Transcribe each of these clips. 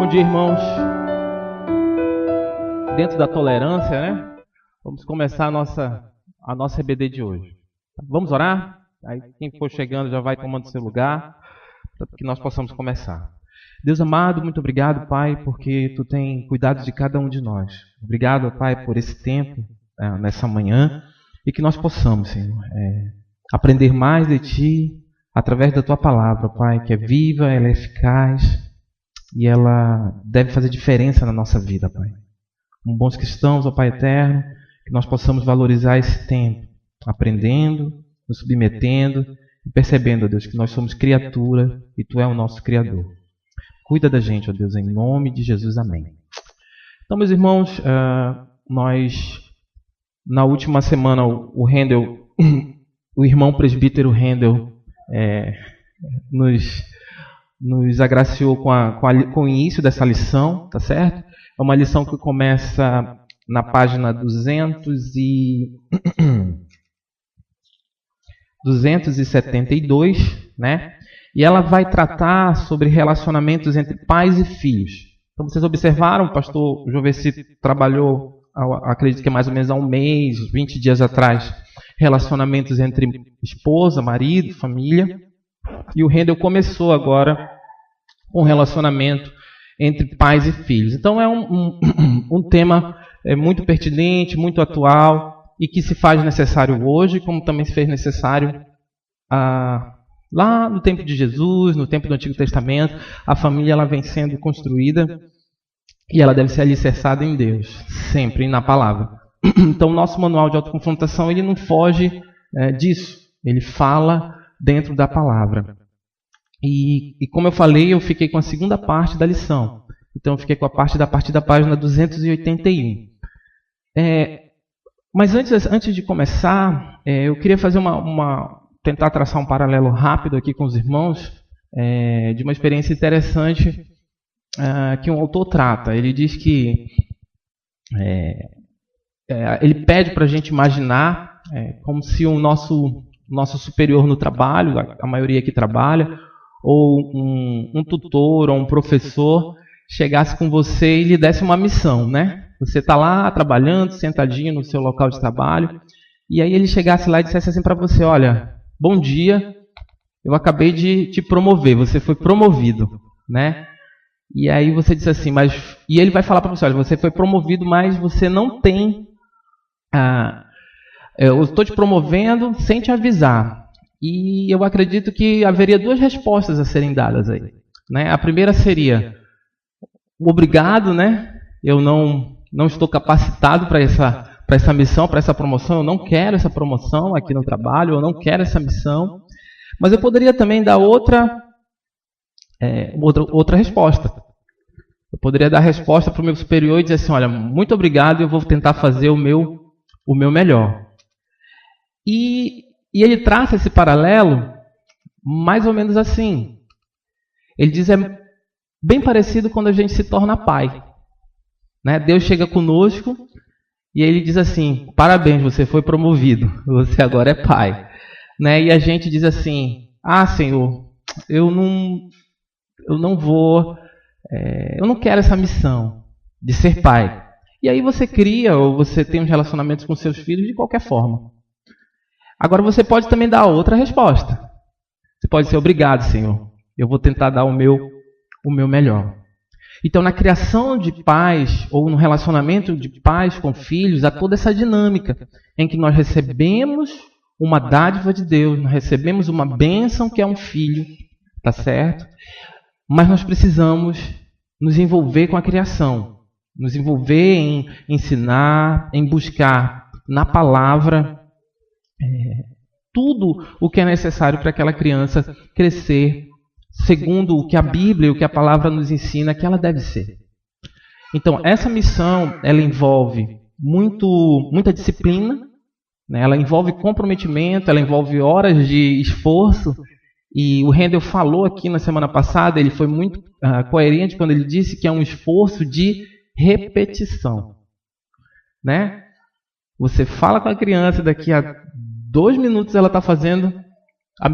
Bom dia, irmãos. Dentro da tolerância, né? Vamos começar a nossa EBD de hoje. Vamos orar? Aí quem for chegando já vai tomando seu lugar, para que nós possamos começar. Deus amado, muito obrigado, Pai, porque Tu tem cuidado de cada um de nós. Obrigado, Pai, por esse tempo, nessa manhã, e que nós possamos, Senhor, aprender mais de Ti, através da Tua palavra, Pai, que é viva, ela é eficaz, e ela deve fazer diferença na nossa vida, Pai. Como bons cristãos, ó Pai eterno, que nós possamos valorizar esse tempo, aprendendo, nos submetendo e percebendo, ó Deus, que nós somos criatura e Tu é o nosso Criador. Cuida da gente, ó Deus, em nome de Jesus, amém. Então, meus irmãos, nós, na última semana, o irmão presbítero Rendel, nos agraciou com o início dessa lição, tá certo? É uma lição que começa na página 272, né? E ela vai tratar sobre relacionamentos entre pais e filhos. Então vocês observaram, o pastor Joveci trabalhou, acredito que mais ou menos há um mês, 20 dias atrás, relacionamentos entre esposa, marido, família. E o Rendel começou agora com relacionamento entre pais e filhos. Então é um tema muito pertinente, muito atual e que se faz necessário hoje, como também se fez necessário lá no tempo de Jesus, no tempo do Antigo Testamento. A família ela vem sendo construída e ela deve ser alicerçada em Deus, sempre na palavra. Então o nosso manual de autoconfrontação ele não foge disso, ele fala dentro da palavra. E como eu falei, eu fiquei com a segunda parte da lição. Então eu fiquei com a partir da página 281. Mas antes de começar, eu queria fazer tentar traçar um paralelo rápido aqui com os irmãos, de uma experiência interessante que um autor trata. Ele diz que ele pede para a gente imaginar como se o nosso superior no trabalho, a maioria que trabalha, ou um tutor ou um professor chegasse com você e lhe desse uma missão, né? Você está lá trabalhando, sentadinho no seu local de trabalho, e aí ele chegasse lá e dissesse assim para você: olha, bom dia, eu acabei de te promover, você foi promovido, né? E aí você diz assim, e ele vai falar para você: olha, você foi promovido, mas você não tem... eu estou te promovendo sem te avisar. E eu acredito que haveria duas respostas a serem dadas aí, né? A primeira seria: obrigado, né? Eu não estou capacitado para essa missão, para essa promoção. Eu não quero essa promoção aqui no trabalho, eu não quero essa missão. Mas eu poderia também dar outra resposta. Eu poderia dar a resposta para o meu superior e dizer assim: olha, muito obrigado, eu vou tentar fazer o meu melhor. E ele traça esse paralelo mais ou menos assim. Ele diz: é bem parecido quando a gente se torna pai, né? Deus chega conosco e ele diz assim: parabéns, você foi promovido, você agora é pai, né? E a gente diz assim: Senhor, eu não quero essa missão de ser pai. E aí você cria, ou você tem uns relacionamentos com seus filhos de qualquer forma. Agora você pode também dar outra resposta. Você pode dizer: obrigado, Senhor, eu vou tentar dar o meu melhor. Então, na criação de pais, ou no relacionamento de pais com filhos, há toda essa dinâmica em que nós recebemos uma dádiva de Deus, nós recebemos uma bênção que é um filho, tá certo? Mas nós precisamos nos envolver com a criação, nos envolver em ensinar, em buscar na palavra tudo o que é necessário para aquela criança crescer segundo o que a Bíblia e o que a palavra nos ensina que ela deve ser. Então, essa missão, ela envolve muita disciplina, né? Ela envolve comprometimento, ela envolve horas de esforço. E o Rendel falou aqui na semana passada, ele foi muito coerente quando ele disse que é um esforço de repetição, né? Você fala com a criança, daqui a 2 minutos ela está fazendo a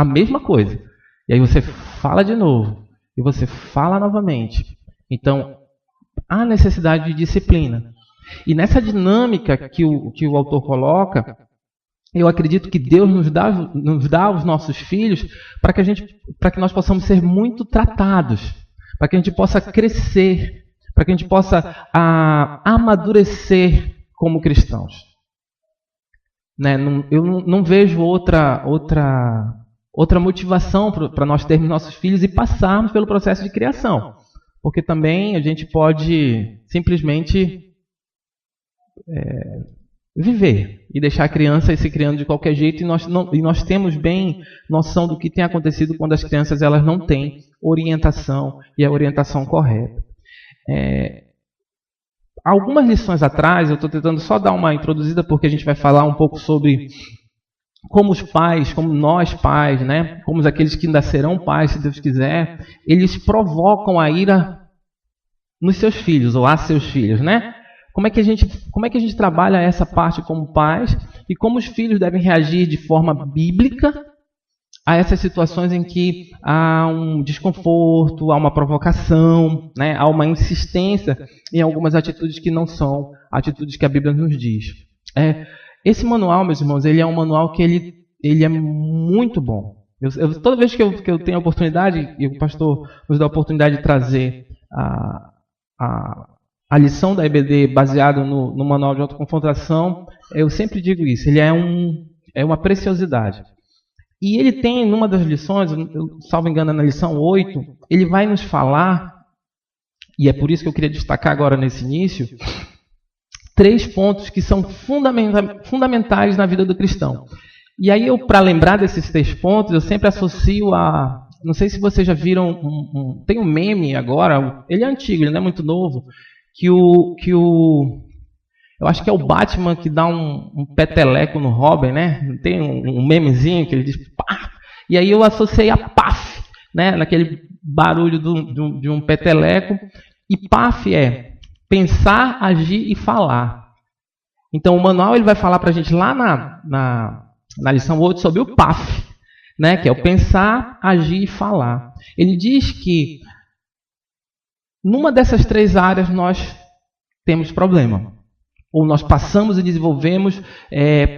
mesma coisa. E aí você fala de novo. E você fala novamente. Então, há necessidade de disciplina. E nessa dinâmica que o autor coloca, eu acredito que Deus nos dá os nossos filhos para que nós possamos ser muito tratados, para que a gente possa crescer, para que a gente possa amadurecer como cristãos. Né? Eu não vejo outra motivação para nós termos nossos filhos e passarmos pelo processo de criação. Porque também a gente pode simplesmente viver e deixar a criança ir se criando de qualquer jeito, e nós temos bem noção do que tem acontecido quando as crianças elas não têm orientação e a orientação correta. Algumas lições atrás, eu estou tentando só dar uma introduzida porque a gente vai falar um pouco sobre como os pais, como nós pais, né, como aqueles que ainda serão pais, se Deus quiser, eles provocam a ira nos seus filhos ou a seus filhos, né? Como é que a gente trabalha essa parte como pais e como os filhos devem reagir de forma bíblica a essas situações em que há um desconforto, há uma provocação, né, há uma insistência em algumas atitudes que não são atitudes que a Bíblia nos diz. Esse manual, meus irmãos, ele é um manual que ele é muito bom. Toda vez que eu tenho a oportunidade, e o pastor nos dá a oportunidade de trazer a lição da EBD baseada no manual de autoconfrontação, eu sempre digo isso, ele é uma preciosidade. E ele tem, numa das lições, salvo engano, na lição 8, ele vai nos falar, e é por isso que eu queria destacar agora nesse início, 3 pontos que são fundamentais na vida do cristão. E aí, para lembrar desses 3 pontos, eu sempre associo a... Não sei se vocês já viram, tem um meme agora, ele é antigo, ele não é muito novo, eu acho que é o Batman que dá um peteleco no Robin, né? Tem um memezinho que ele diz pá! E aí eu associei a paf, né? Naquele barulho de um peteleco. E paf é pensar, agir e falar. Então o manual ele vai falar para a gente lá na lição 8 sobre o paf, né? Que é o pensar, agir e falar. Ele diz que numa dessas 3 áreas nós temos problema. Ou nós passamos e desenvolvemos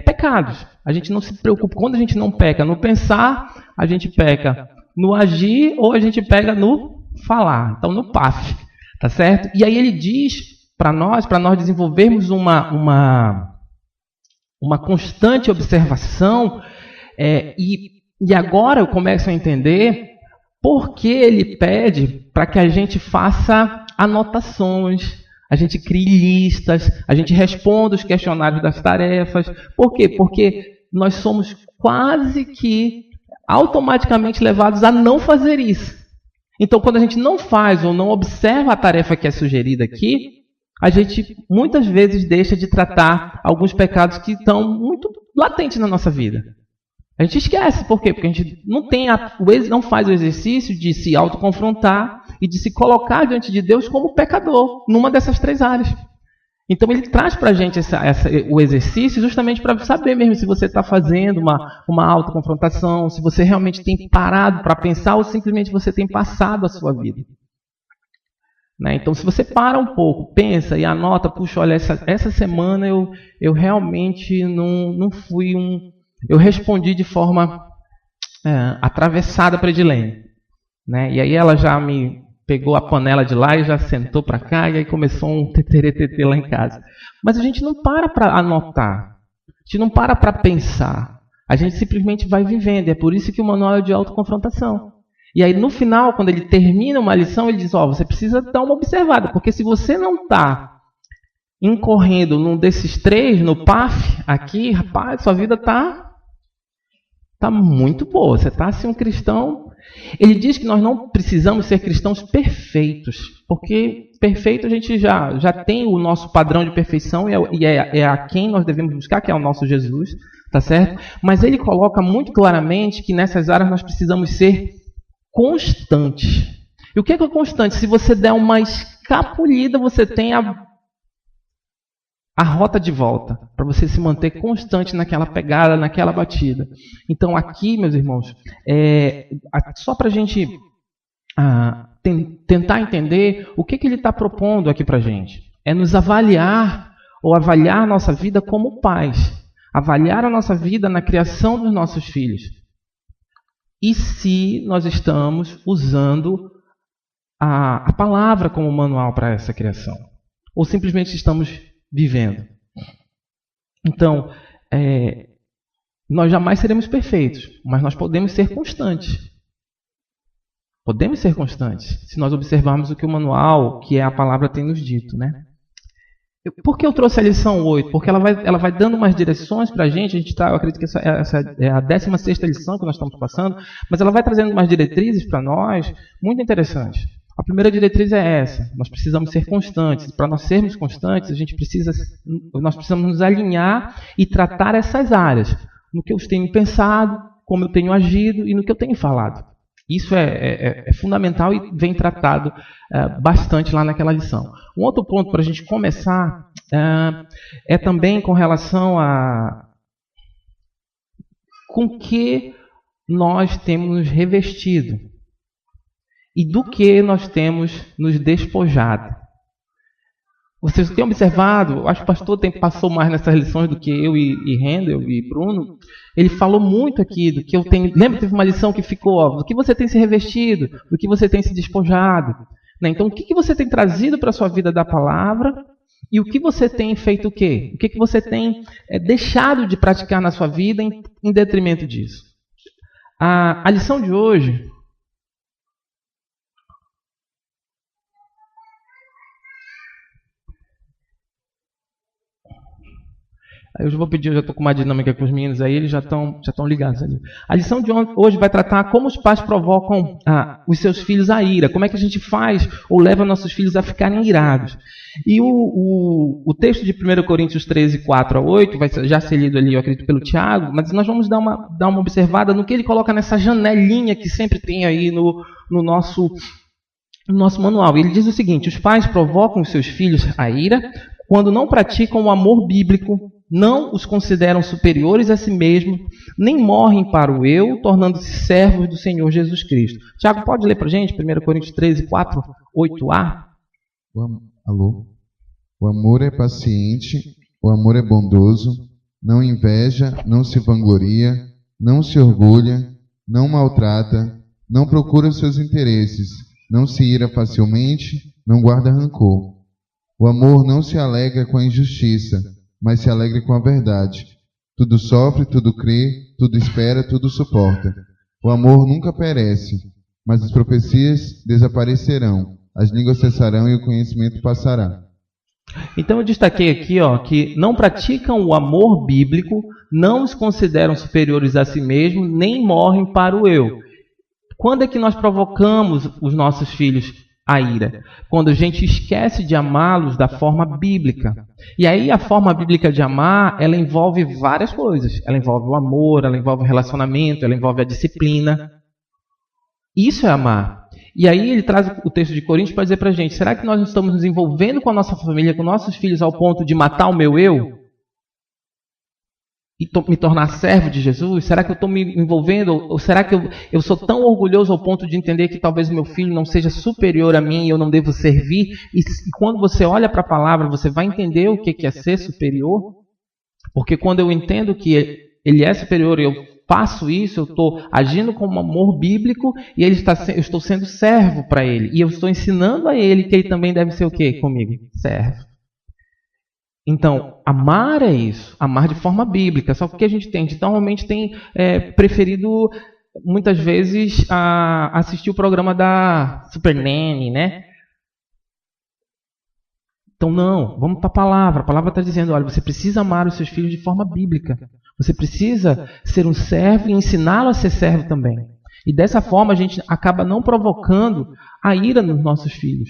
pecados. A gente não se preocupa. Quando a gente não peca no pensar, a gente peca no agir ou a gente pega no falar. Então, no PAF. Tá certo? E aí ele diz para nós desenvolvermos uma constante observação. E agora eu começo a entender por que ele pede para que a gente faça anotações, a gente crie listas, a gente responda os questionários das tarefas. Por quê? Porque nós somos quase que automaticamente levados a não fazer isso. Então, quando a gente não faz ou não observa a tarefa que é sugerida aqui, a gente muitas vezes deixa de tratar alguns pecados que estão muito latentes na nossa vida. A gente esquece. Por quê? Porque a gente não faz o exercício de se autoconfrontar e de se colocar diante de Deus como pecador, numa dessas 3 áreas. Então ele traz para a gente o exercício justamente para saber mesmo se você está fazendo uma autoconfrontação, se você realmente tem parado para pensar ou simplesmente você tem passado a sua vida. Né? Então se você para um pouco, pensa e anota, puxa, olha, essa semana eu realmente não fui eu respondi de forma atravessada para Edilene. Né? E aí ela já me pegou a panela de lá e já sentou para cá, e aí começou um teteretetê lá em casa. Mas a gente não para anotar, a gente não para pensar, a gente simplesmente vai vivendo. É por isso que o manual é de autoconfrontação. E aí no final, quando ele termina uma lição, ele diz, você precisa dar uma observada, porque se você não está incorrendo num desses 3, no PAF, aqui, rapaz, sua vida está muito boa. Você está assim um cristão. Ele diz que nós não precisamos ser cristãos perfeitos, porque perfeito a gente já tem o nosso padrão de perfeição e é a quem nós devemos buscar, que é o nosso Jesus, tá certo? Mas ele coloca muito claramente que nessas áreas nós precisamos ser constantes. E o que é constante? Se você der uma escapulida, você tem a rota de volta, para você se manter constante naquela pegada, naquela batida. Então aqui, meus irmãos, só para a gente tentar entender o que ele está propondo aqui para a gente. É nos avaliar, ou avaliar a nossa vida como pais. Avaliar a nossa vida na criação dos nossos filhos. E se nós estamos usando a palavra como manual para essa criação. Ou simplesmente estamos vivendo. Então, nós jamais seremos perfeitos, mas nós podemos ser constantes. Podemos ser constantes, se nós observarmos o que o manual, que é a palavra, tem nos dito, né? Por que eu trouxe a lição 8? Porque ela vai dando umas direções para a gente. Eu acredito que essa é a 16ª lição que nós estamos passando, mas ela vai trazendo umas diretrizes para nós muito interessantes. A primeira diretriz é essa: nós precisamos ser constantes. Para nós sermos constantes, nós precisamos nos alinhar e tratar essas áreas, no que eu tenho pensado, como eu tenho agido e no que eu tenho falado. Isso é fundamental e vem tratado bastante lá naquela lição. Um outro ponto para a gente começar é também com relação a com que nós temos nos revestido e do que nós temos nos despojado. Vocês têm observado, acho que o pastor passou mais nessas lições do que eu e Rendel e Bruno. Ele falou muito aqui do que eu tenho. Lembra que teve uma lição que ficou, do que você tem se revestido, do que você tem se despojado. Né? Então, o que você tem trazido para a sua vida da palavra e o que você tem feito o quê? O que você tem deixado de praticar na sua vida em detrimento disso? A lição de hoje... Eu já vou pedir, eu já estou com uma dinâmica com os meninos aí, eles já estão ligados ali. A lição de hoje vai tratar como os pais provocam os seus filhos à ira. Como é que a gente faz ou leva nossos filhos a ficarem irados. E o texto de 1 Coríntios 13, 4 a 8, vai já ser lido ali, eu acredito, pelo Tiago, mas nós vamos dar uma observada no que ele coloca nessa janelinha que sempre tem aí no nosso manual. Ele diz o seguinte: os pais provocam os seus filhos à ira quando não praticam o amor bíblico, não os consideram superiores a si mesmos, nem morrem para o eu, tornando-se servos do Senhor Jesus Cristo. Tiago, pode ler para a gente? 1 Coríntios 13, 4, 8a. Alô? O amor é paciente, o amor é bondoso, não inveja, não se vangloria, não se orgulha, não maltrata, não procura seus interesses, não se ira facilmente, não guarda rancor. O amor não se alegra com a injustiça, mas se alegra com a verdade. Tudo sofre, tudo crê, tudo espera, tudo suporta. O amor nunca perece, mas as profecias desaparecerão, as línguas cessarão e o conhecimento passará. Então eu destaquei aqui que não praticam o amor bíblico, não os consideram superiores a si mesmos, nem morrem para o eu. Quando é que nós provocamos os nossos filhos a ira? Quando a gente esquece de amá-los da forma bíblica. E aí a forma bíblica de amar, ela envolve várias coisas. Ela envolve o amor, ela envolve o relacionamento, ela envolve a disciplina. Isso é amar. E aí ele traz o texto de Coríntios para dizer para a gente: será que nós estamos nos envolvendo com a nossa família, com nossos filhos, ao ponto de matar o meu eu? E me tornar servo de Jesus? Será que eu estou me envolvendo? Ou será que eu sou tão orgulhoso ao ponto de entender que talvez o meu filho não seja superior a mim e eu não devo servir? E quando você olha para a palavra, você vai entender o que é ser superior? Porque quando eu entendo que ele é superior e eu faço isso, eu estou agindo com um amor bíblico e eu estou sendo servo para ele. E eu estou ensinando a ele que ele também deve ser o quê comigo? Servo. Então, amar é isso, amar de forma bíblica. Só que a gente normalmente tem preferido, muitas vezes, assistir o programa da Super Nanny, né? Então, não, vamos para a palavra. A palavra está dizendo, olha, você precisa amar os seus filhos de forma bíblica. Você precisa ser um servo e ensiná-lo a ser servo também. E dessa forma, a gente acaba não provocando a ira nos nossos filhos.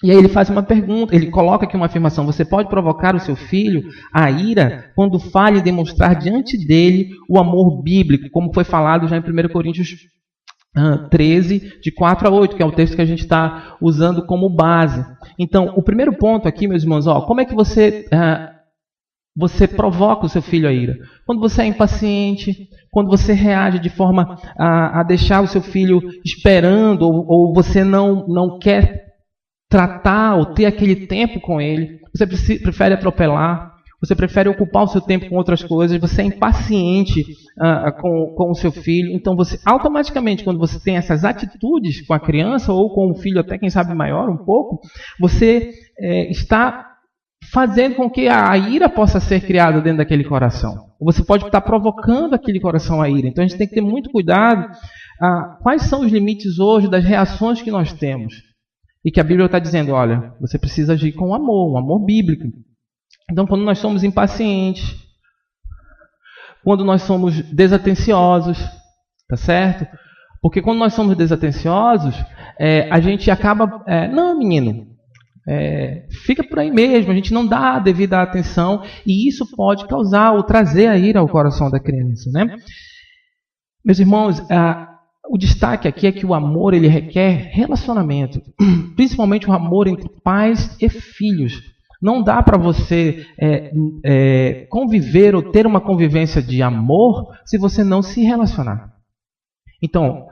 E aí ele faz uma pergunta, ele coloca aqui uma afirmação: você pode provocar o seu filho a ira quando falha em demonstrar diante dele o amor bíblico, como foi falado já em 1 Coríntios 13, de 4 a 8, que é o texto que a gente está usando como base. Então, o primeiro ponto aqui, meus irmãos, como é que você você provoca o seu filho à ira. Quando você é impaciente, quando você reage de forma a deixar o seu filho esperando, ou você não quer tratar ou ter aquele tempo com ele, você prefere atropelar, você prefere ocupar o seu tempo com outras coisas, você é impaciente com o seu filho. Então, você automaticamente, quando você tem essas atitudes com a criança ou com o filho, até quem sabe maior um pouco, você está fazendo com que a ira possa ser criada dentro daquele coração. Você pode estar provocando aquele coração à ira. Então a gente tem que ter muito cuidado. Quais são os limites hoje das reações que nós temos? E que a Bíblia está dizendo, olha, você precisa agir com amor, um amor bíblico. Então quando nós somos impacientes, quando nós somos desatenciosos, tá certo? Porque quando nós somos desatenciosos, a gente acaba... não, menino, fica por aí mesmo, a gente não dá a devida atenção, e isso pode causar ou trazer a ira ao coração da criança, né? Meus irmãos, o destaque aqui é que o amor ele requer relacionamento, principalmente o amor entre pais e filhos. Não dá para você conviver ou ter uma convivência de amor se você não se relacionar. Então,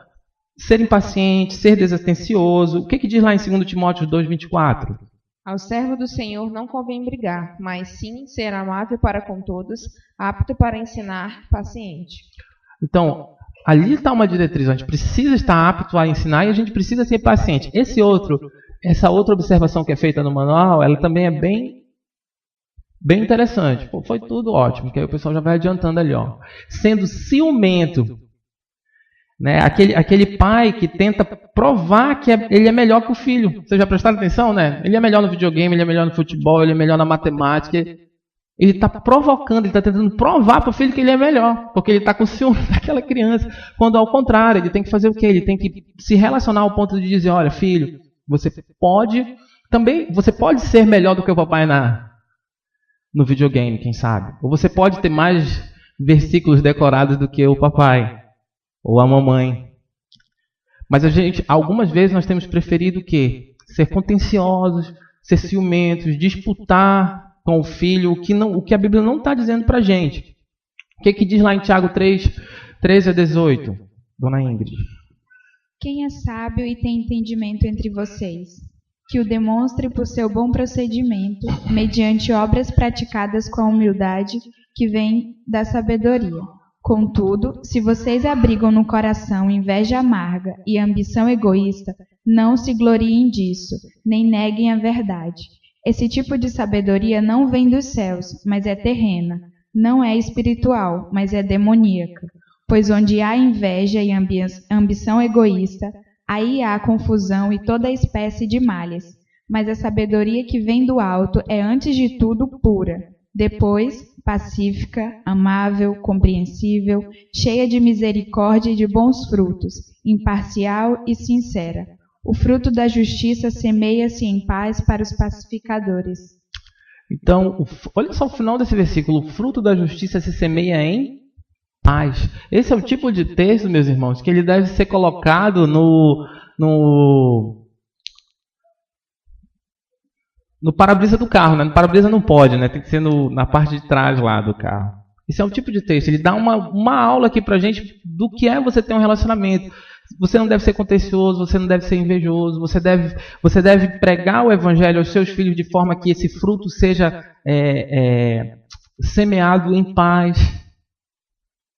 ser impaciente, ser desatencioso. O que diz lá em 2 Timóteo 2,24? Ao servo do Senhor não convém brigar, mas sim ser amável para com todos, apto para ensinar, paciente. Então, ali está uma diretriz. A gente precisa estar apto a ensinar e a gente precisa ser paciente. Essa outra observação que é feita no manual, ela também é bem interessante. Pô, foi tudo ótimo, que aí o pessoal já vai adiantando ali, ó. Sendo ciumento. Né? Aquele pai que tenta provar que ele é melhor que o filho. Vocês já prestaram atenção, né? Ele é melhor no videogame, ele é melhor no futebol, ele é melhor na matemática. Ele está provocando, ele está tentando provar para o filho que ele é melhor, porque ele está com ciúme daquela criança. Quando ao contrário, ele tem que fazer o quê? Ele tem que se relacionar ao ponto de dizer, olha, filho, você pode ser melhor do que o papai no videogame, quem sabe? Ou você pode ter mais versículos decorados do que o papai ou a mamãe. Mas algumas vezes nós temos preferido o quê? Ser contenciosos, ser ciumentos, disputar com o filho o que a Bíblia não está dizendo para a gente. O que diz lá em Tiago 3, 13 a 18, dona Ingrid? Quem é sábio e tem entendimento entre vocês, que o demonstre por seu bom procedimento, mediante obras praticadas com a humildade que vem da sabedoria. Contudo, se vocês abrigam no coração inveja amarga e ambição egoísta, não se gloriem disso, nem neguem a verdade. Esse tipo de sabedoria não vem dos céus, mas é terrena. Não é espiritual, mas é demoníaca. Pois onde há inveja e ambição egoísta, aí há confusão e toda espécie de malhas. Mas a sabedoria que vem do alto é antes de tudo pura. Depois, pacífica, amável, compreensível, cheia de misericórdia e de bons frutos, imparcial e sincera. O fruto da justiça semeia-se em paz para os pacificadores. Então, olha só o final desse versículo. O fruto da justiça se semeia em paz. Esse é o tipo de texto, meus irmãos, que ele deve ser colocado no para-brisa do carro, né? No para-brisa não pode, né? Tem que ser na parte de trás lá do carro. Esse é o tipo de texto. Ele dá uma aula aqui pra gente do que é você ter um relacionamento. Você não deve ser contencioso, você não deve ser invejoso, você deve pregar o evangelho aos seus filhos de forma que esse fruto seja semeado em paz.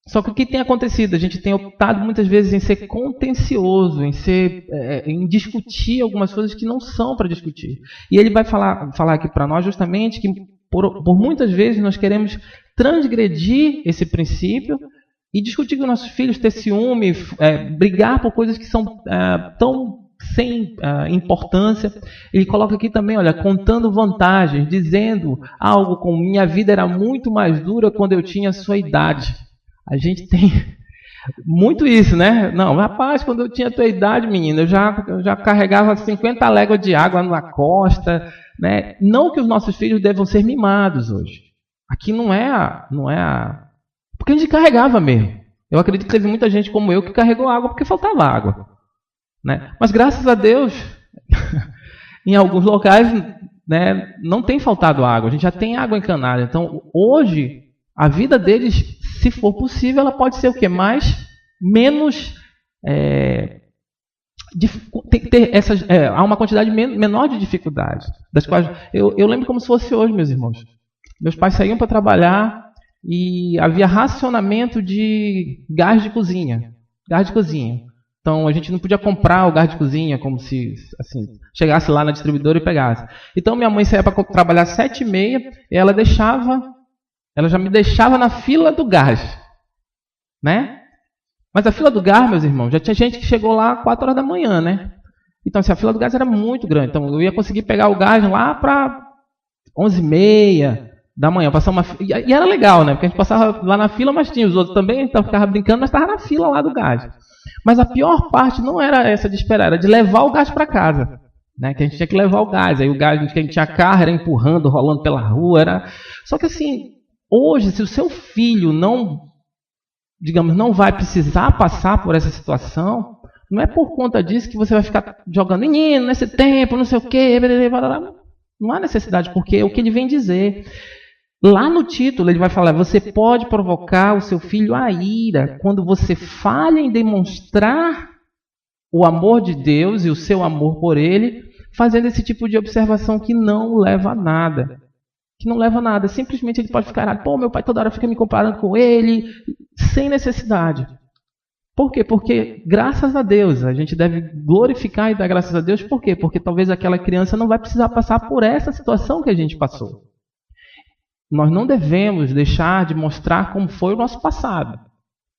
Só que o que tem acontecido? A gente tem optado muitas vezes em ser contencioso, em discutir algumas coisas que não são para discutir. E ele vai falar aqui para nós justamente que por muitas vezes nós queremos transgredir esse princípio e discutir com nossos filhos, ter ciúme, brigar por coisas que são tão sem importância. Ele coloca aqui também, olha, contando vantagens, dizendo algo como minha vida era muito mais dura quando eu tinha a sua idade. A gente tem muito isso, né? Não, rapaz, quando eu tinha a tua idade, menina, eu já carregava 50 léguas de água na costa, né? Não que os nossos filhos devam ser mimados hoje. Aqui não é porque a gente carregava mesmo. Eu acredito que teve muita gente como eu que carregou água porque faltava água, né? Mas graças a Deus, em alguns locais né, não tem faltado água, a gente já tem água encanada. Então, hoje, a vida deles, se for possível, ela pode ser o quê? Menos... há uma quantidade menor de dificuldades, das quais eu lembro como se fosse hoje, meus irmãos. Meus pais saíam para trabalhar e havia racionamento de gás de cozinha. Então a gente não podia comprar o gás de cozinha como se assim, chegasse lá na distribuidora e pegasse. Então minha mãe saía para trabalhar às 7h30 e ela já me deixava na fila do gás, né? Mas a fila do gás, meus irmãos, já tinha gente que chegou lá às 4 horas da manhã, né? Então, assim, a fila do gás era muito grande. Então, eu ia conseguir pegar o gás lá para 11h30 da manhã. E era legal, né? Porque a gente passava lá na fila, mas tinha os outros também, então ficava brincando, mas estava na fila lá do gás. Mas a pior parte não era essa de esperar, era de levar o gás para casa. Né? Que a gente tinha que levar o gás. Aí o gás que a gente tinha carro, era empurrando, rolando pela rua. Só que, assim, hoje, se o seu filho não vai precisar passar por essa situação, não é por conta disso que você vai ficar jogando, menino, nesse tempo, não sei o quê, não há necessidade, porque é o que ele vem dizer. Lá no título ele vai falar, você pode provocar o seu filho à ira quando você falha em demonstrar o amor de Deus e o seu amor por ele, fazendo esse tipo de observação que não leva a nada. Simplesmente ele pode ficar, meu pai toda hora fica me comparando com ele, sem necessidade. Por quê? Porque, graças a Deus, a gente deve glorificar e dar graças a Deus. Por quê? Porque talvez aquela criança não vai precisar passar por essa situação que a gente passou. Nós não devemos deixar de mostrar como foi o nosso passado,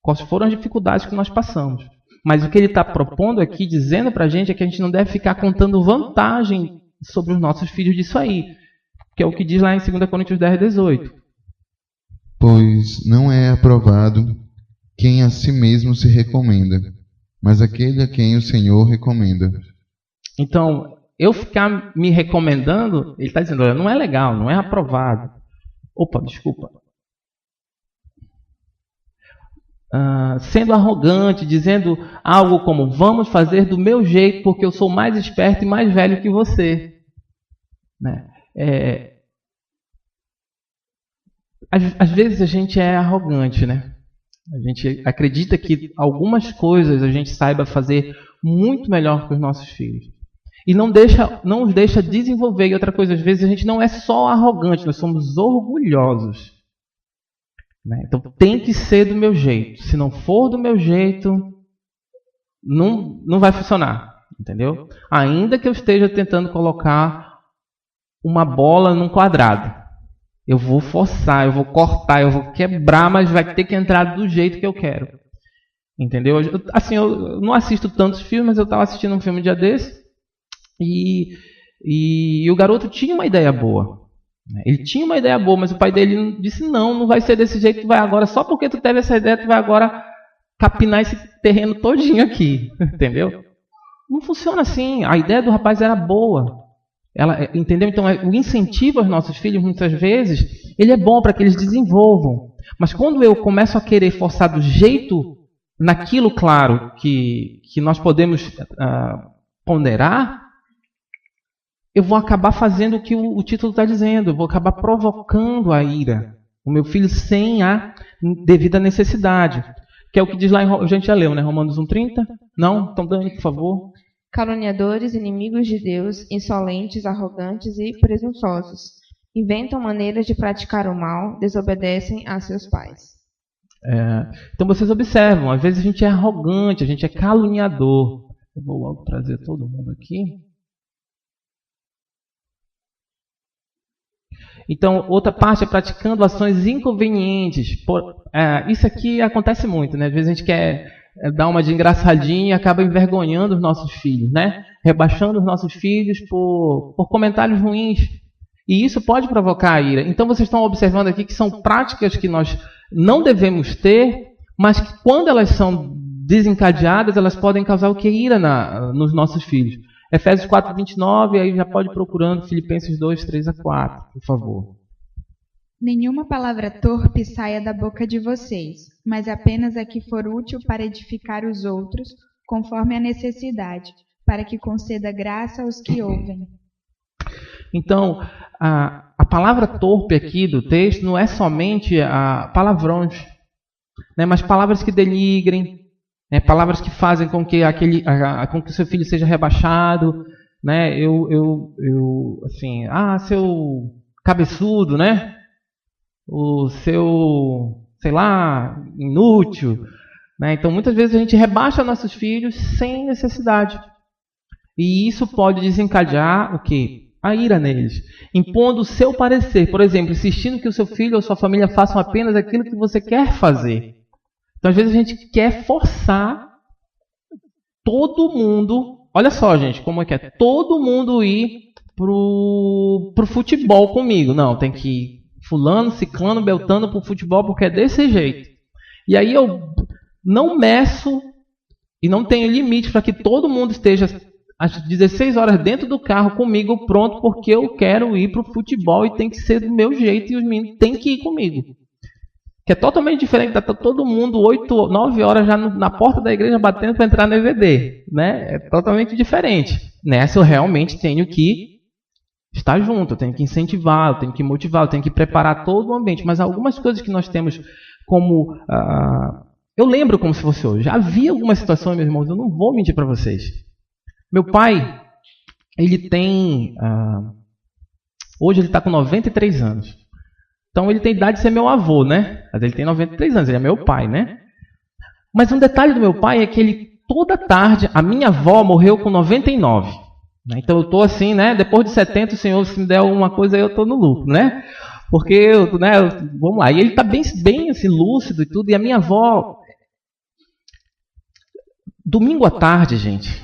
quais foram as dificuldades que nós passamos. Mas o que ele está propondo aqui, dizendo para a gente, é que a gente não deve ficar contando vantagem sobre os nossos filhos disso aí. Que é o que diz lá em 2 Coríntios 10:18. Pois não é aprovado quem a si mesmo se recomenda, mas aquele a quem o Senhor recomenda. Então, eu ficar me recomendando, ele está dizendo, olha, não é legal, não é aprovado. Desculpa. Sendo arrogante, dizendo algo como, vamos fazer do meu jeito, porque eu sou mais esperto e mais velho que você. Né? Às vezes a gente é arrogante, né? A gente acredita que algumas coisas a gente saiba fazer muito melhor que os nossos filhos. E não os deixa desenvolver. E outra coisa, às vezes a gente não é só arrogante, nós somos orgulhosos. Né? Então tem que ser do meu jeito. Se não for do meu jeito, não vai funcionar. Entendeu? Ainda que eu esteja tentando colocar uma bola num quadrado. Eu vou forçar, eu vou cortar, eu vou quebrar, mas vai ter que entrar do jeito que eu quero. Entendeu? Eu não assisto tantos filmes, mas eu estava assistindo um filme um dia desse e o garoto tinha uma ideia boa. Ele tinha uma ideia boa, mas o pai dele disse, não vai ser desse jeito, tu vai agora, só porque tu teve essa ideia, tu vai agora capinar esse terreno todinho aqui. Entendeu? Não funciona assim. A ideia do rapaz era boa. Entendeu? Então, o incentivo aos nossos filhos, muitas vezes, ele é bom para que eles desenvolvam. Mas quando eu começo a querer forçar do jeito, naquilo, claro, que nós podemos ponderar, eu vou acabar fazendo o que o título está dizendo. Eu vou acabar provocando a ira. O meu filho sem a devida necessidade. Que é o que diz lá, a gente já leu, né? Romanos 1:30? Não? Então, Dani, por favor. Caluniadores, inimigos de Deus, insolentes, arrogantes e presunçosos. Inventam maneiras de praticar o mal, desobedecem a seus pais. Então vocês observam, às vezes a gente é arrogante, a gente é caluniador. Eu vou logo trazer todo mundo aqui. Então, outra parte é praticando ações inconvenientes. Isso aqui acontece muito, né? Às vezes a gente quer dar uma de engraçadinha e acaba envergonhando os nossos filhos, né? Rebaixando os nossos filhos por comentários ruins. E isso pode provocar a ira. Então vocês estão observando aqui que são práticas que nós não devemos ter, mas que quando elas são desencadeadas, elas podem causar o que? Ira nos nossos filhos. Efésios 4:29, aí já pode ir procurando Filipenses 2:3-4, por favor. Nenhuma palavra torpe saia da boca de vocês, mas apenas a que for útil para edificar os outros, conforme a necessidade, para que conceda graça aos que ouvem. Então, a palavra torpe aqui do texto não é somente palavrões, né, mas palavras que denigrem, né, palavras que fazem com que com que o seu filho seja rebaixado, né, assim, seu cabeçudo, né, o seu, sei lá, inútil, né. Então, muitas vezes a gente rebaixa nossos filhos sem necessidade. E isso pode desencadear o quê? A ira neles, impondo o seu parecer. Por exemplo, insistindo que o seu filho ou sua família façam apenas aquilo que você quer fazer. Então, às vezes, a gente quer forçar todo mundo. Olha só, gente, como é que é? Todo mundo ir pro futebol comigo. Não, tem que ir fulano, ciclano, beltano pro futebol porque é desse jeito. E aí eu não meço e não tenho limite para que todo mundo esteja às 16 horas dentro do carro comigo pronto porque eu quero ir pro futebol e tem que ser do meu jeito e os meninos têm que ir comigo. Que é totalmente diferente, tá todo mundo 8, 9 horas já na porta da igreja batendo para entrar no EVD, né? É totalmente diferente. Nessa eu realmente tenho que estar junto, eu tenho que incentivar, eu tenho que motivar, eu tenho que preparar todo o ambiente. Mas algumas coisas que nós temos como... eu lembro como se fosse hoje. Já havia algumas situações, meus irmãos, eu não vou mentir para vocês. Meu pai, ele tem... hoje ele está com 93 anos. Então ele tem idade de ser meu avô, né? Mas ele tem 93 anos, ele é meu pai, né? Mas um detalhe do meu pai é que ele, toda tarde, a minha avó morreu com 99. Né? Então eu estou assim, né? Depois de 70, o Senhor, se me der alguma coisa, eu estou no lucro, né? Porque, vamos lá. E ele está bem assim, lúcido e tudo. E a minha avó, domingo à tarde, gente,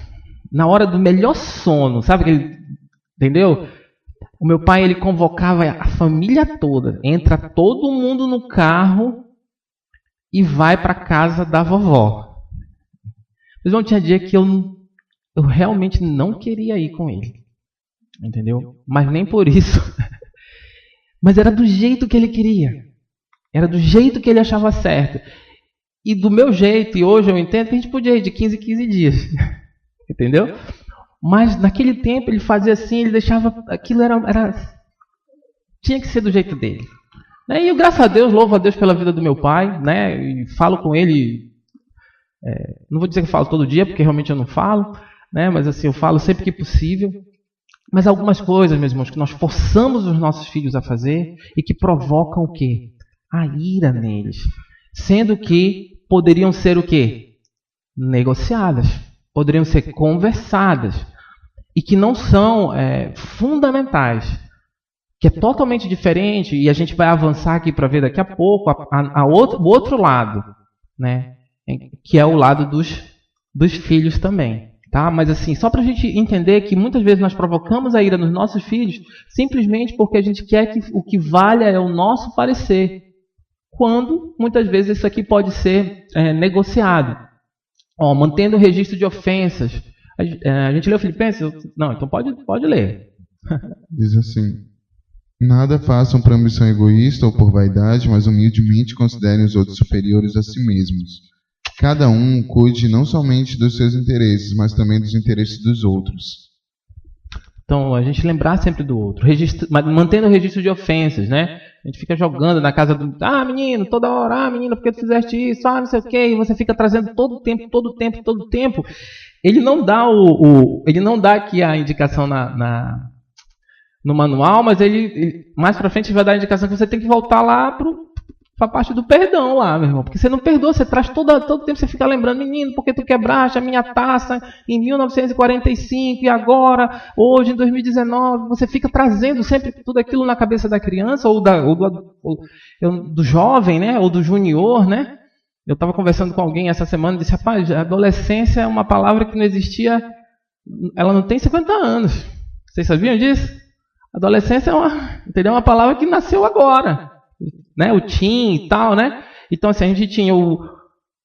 na hora do melhor sono, sabe? Entendeu? O meu pai, ele convocava a família toda. Entra todo mundo no carro e vai para a casa da vovó. Mas não tinha dia que eu realmente não queria ir com ele. Entendeu? Mas nem por isso. Mas era do jeito que ele queria. Era do jeito que ele achava certo. E do meu jeito, e hoje eu entendo que a gente podia ir de 15 em 15 dias. Entendeu? Mas naquele tempo ele fazia assim, ele deixava... Aquilo tinha que ser do jeito dele. E eu, graças a Deus, louvo a Deus pela vida do meu pai, né? E falo com ele... não vou dizer que falo todo dia, porque realmente eu não falo, né? Mas assim, eu falo sempre que possível. Mas algumas coisas, meus irmãos, que nós forçamos os nossos filhos a fazer e que provocam o quê? A ira neles. Sendo que poderiam ser o quê? Negociadas. Poderiam ser conversadas. E que não são fundamentais. Que é totalmente diferente, e a gente vai avançar aqui para ver daqui a pouco o outro lado, né? Que é o lado dos filhos também. Tá? Mas assim, só para a gente entender que muitas vezes nós provocamos a ira nos nossos filhos simplesmente porque a gente quer que o que valha é o nosso parecer. Quando, muitas vezes, isso aqui pode ser negociado. Mantendo o registro de ofensas. A gente leu Filipenses? Não, então pode ler. Diz assim: nada façam por ambição egoísta ou por vaidade, mas humildemente considerem os outros superiores a si mesmos. Cada um cuide não somente dos seus interesses, mas também dos interesses dos outros. Então, a gente lembrar sempre do outro, mantendo o registro de ofensas, né? A gente fica jogando na casa do... menino, toda hora, menina, por que tu fizeste isso? Não sei o quê, e você fica trazendo todo o tempo. Ele não dá ele não dá aqui a indicação no manual, mas ele mais pra frente vai dar a indicação que você tem que voltar lá para a parte do perdão lá, meu irmão. Porque você não perdoa, você traz todo tempo, você fica lembrando, menino, porque tu quebraste a minha taça em 1945 e agora, hoje, em 2019, você fica trazendo sempre tudo aquilo na cabeça da criança ou do jovem, né? Ou do junior, né? Eu estava conversando com alguém essa semana e disse, rapaz, a adolescência é uma palavra que não existia, ela não tem 50 anos. Vocês sabiam disso? Adolescência é uma palavra que nasceu agora. Né? O teen e tal, né? Então, assim, a gente tinha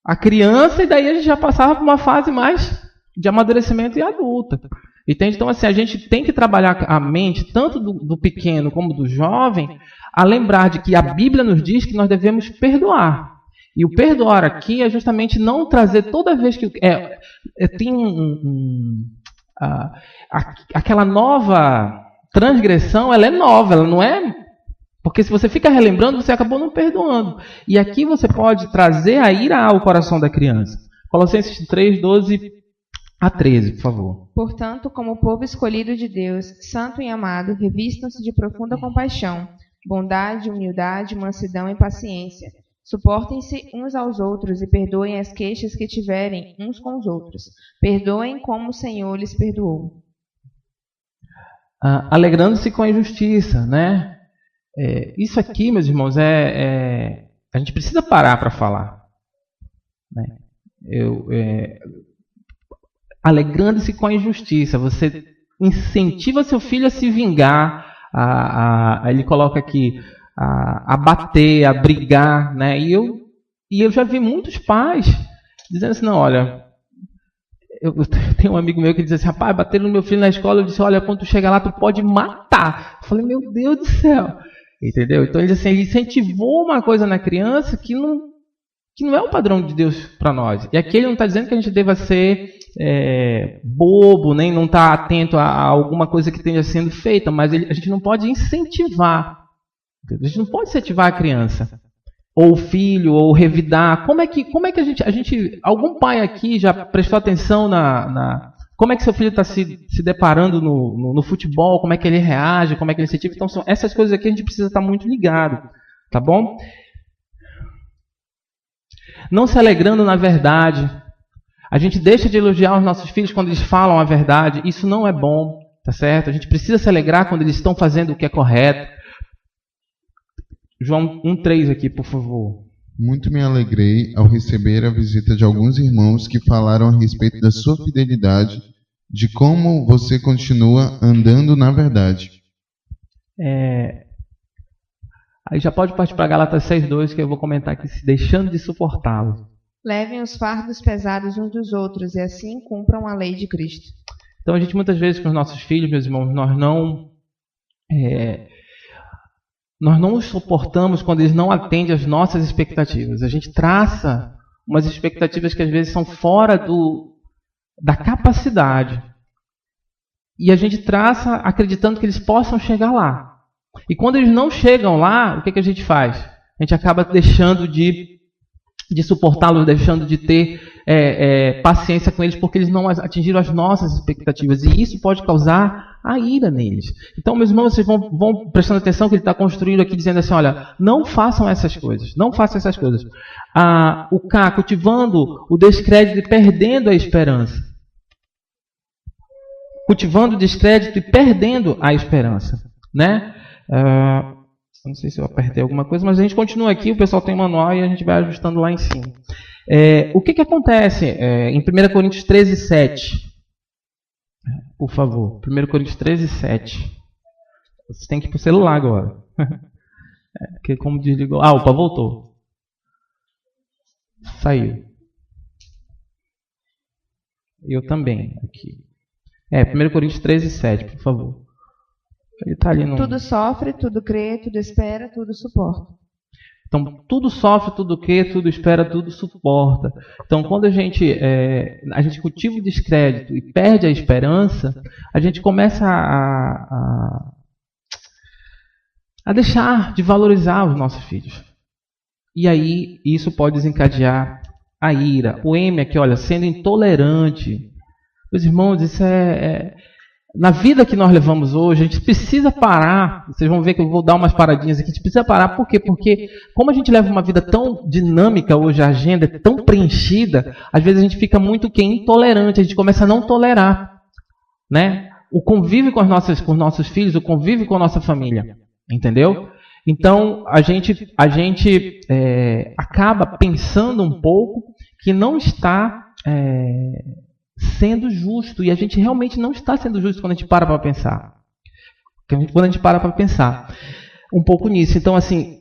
a criança e daí a gente já passava por uma fase mais de amadurecimento e adulta. Entende? Então, assim, a gente tem que trabalhar a mente, tanto do pequeno como do jovem, a lembrar de que a Bíblia nos diz que nós devemos perdoar. E o perdoar aqui é justamente não trazer toda vez que... tem aquela nova transgressão, ela é nova, ela não é... Porque se você fica relembrando, você acabou não perdoando. E aqui você pode trazer a ira ao coração da criança. Colossenses 3, 12 a 13, por favor. Portanto, como povo escolhido de Deus, santo e amado, revistam-se de profunda compaixão, bondade, humildade, mansidão e paciência. Suportem-se uns aos outros e perdoem as queixas que tiverem uns com os outros. Perdoem como o Senhor lhes perdoou. Alegrando-se com a injustiça, né? Isso aqui, meus irmãos, a gente precisa parar para falar. Né? Alegrando-se com a injustiça. Você incentiva seu filho a se vingar. Ele coloca aqui a bater, a brigar. Né? E eu já vi muitos pais dizendo assim, não, olha... Eu tenho um amigo meu que diz assim, rapaz, bateram no meu filho na escola. Eu disse, olha, quando tu chega lá, tu pode matar. Eu falei, meu Deus do céu. Entendeu? Então ele incentivou uma coisa na criança que não é o padrão de Deus para nós. E aqui ele não está dizendo que a gente deva ser bobo, nem não estar atento a alguma coisa que esteja sendo feita, mas a gente não pode incentivar. A gente não pode incentivar a criança, ou o filho, ou revidar. Como é que a gente algum pai aqui já prestou atenção como é que seu filho está se deparando no futebol, como é que ele reage, como é que ele se incentiva? Então, são essas coisas aqui a gente precisa estar muito ligado, tá bom? Não se alegrando na verdade. A gente deixa de elogiar os nossos filhos quando eles falam a verdade. Isso não é bom, tá certo? A gente precisa se alegrar quando eles estão fazendo o que é correto. João 1,3 aqui, por favor. Muito me alegrei ao receber a visita de alguns irmãos que falaram a respeito da sua fidelidade, de como você continua andando na verdade. Aí já pode partir para Gálatas 6,2, que eu vou comentar aqui, se deixando de suportá-lo. Levem os fardos pesados uns dos outros e assim cumpram a lei de Cristo. Então a gente muitas vezes com os nossos filhos, meus irmãos, nós não os suportamos quando eles não atendem às nossas expectativas. A gente traça umas expectativas que às vezes são fora da capacidade. E a gente traça acreditando que eles possam chegar lá. E quando eles não chegam lá, o que a gente faz? A gente acaba deixando de suportá-los, deixando de ter paciência com eles, porque eles não atingiram as nossas expectativas. E isso pode causar a ira neles. Então, meus irmãos, vocês vão prestando atenção que ele está construindo aqui, dizendo assim, olha, não façam essas coisas. Não façam essas coisas. O K, cultivando o descrédito e perdendo a esperança. Cultivando o descrédito e perdendo a esperança. Né? Não sei se eu apertei alguma coisa, mas a gente continua aqui, o pessoal tem um manual e a gente vai ajustando lá em cima. O que acontece em 1 Coríntios 13, 7? Por favor, 1 Coríntios 13, 7. Você tem que ir para o celular agora. Porque como desligou... opa, voltou. Saiu. Eu também, aqui. 1 Coríntios 13, 7, por favor. Ele tá ali no... Tudo sofre, tudo crê, tudo espera, tudo suporta. Então, tudo sofre, tudo crê, tudo espera, tudo suporta. Então, quando a gente cultiva o descrédito e perde a esperança, a gente começa a deixar de valorizar os nossos filhos. E aí, isso pode desencadear a ira. O M aqui, olha, sendo intolerante. Meus irmãos, isso na vida que nós levamos hoje, a gente precisa parar. Vocês vão ver que eu vou dar umas paradinhas aqui. A gente precisa parar, por quê? Porque como a gente leva uma vida tão dinâmica hoje, a agenda é tão preenchida, às vezes a gente fica muito intolerante, a gente começa a não tolerar, né? O convívio com os nossos filhos, o convívio com a nossa família, entendeu? Então, a gente acaba pensando um pouco que não está... sendo justo, e a gente realmente não está sendo justo quando a gente para pensar. Quando a gente para pensar um pouco nisso. Então, assim,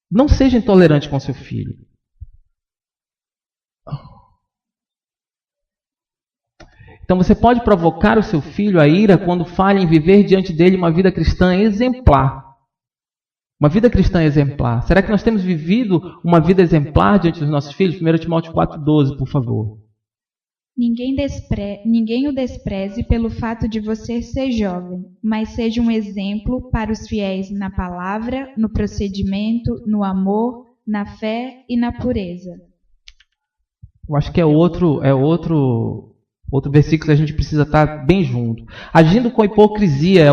não seja intolerante com seu filho. Então, você pode provocar o seu filho a ira quando falha em viver diante dele uma vida cristã exemplar. Uma vida cristã exemplar. Será que nós temos vivido uma vida exemplar diante dos nossos filhos? 1 Timóteo 4,12, por favor. Ninguém o despreze pelo fato de você ser jovem, mas seja um exemplo para os fiéis na palavra, no procedimento, no amor, na fé e na pureza. Eu acho que é outro versículo que a gente precisa estar bem junto. Agindo com hipocrisia é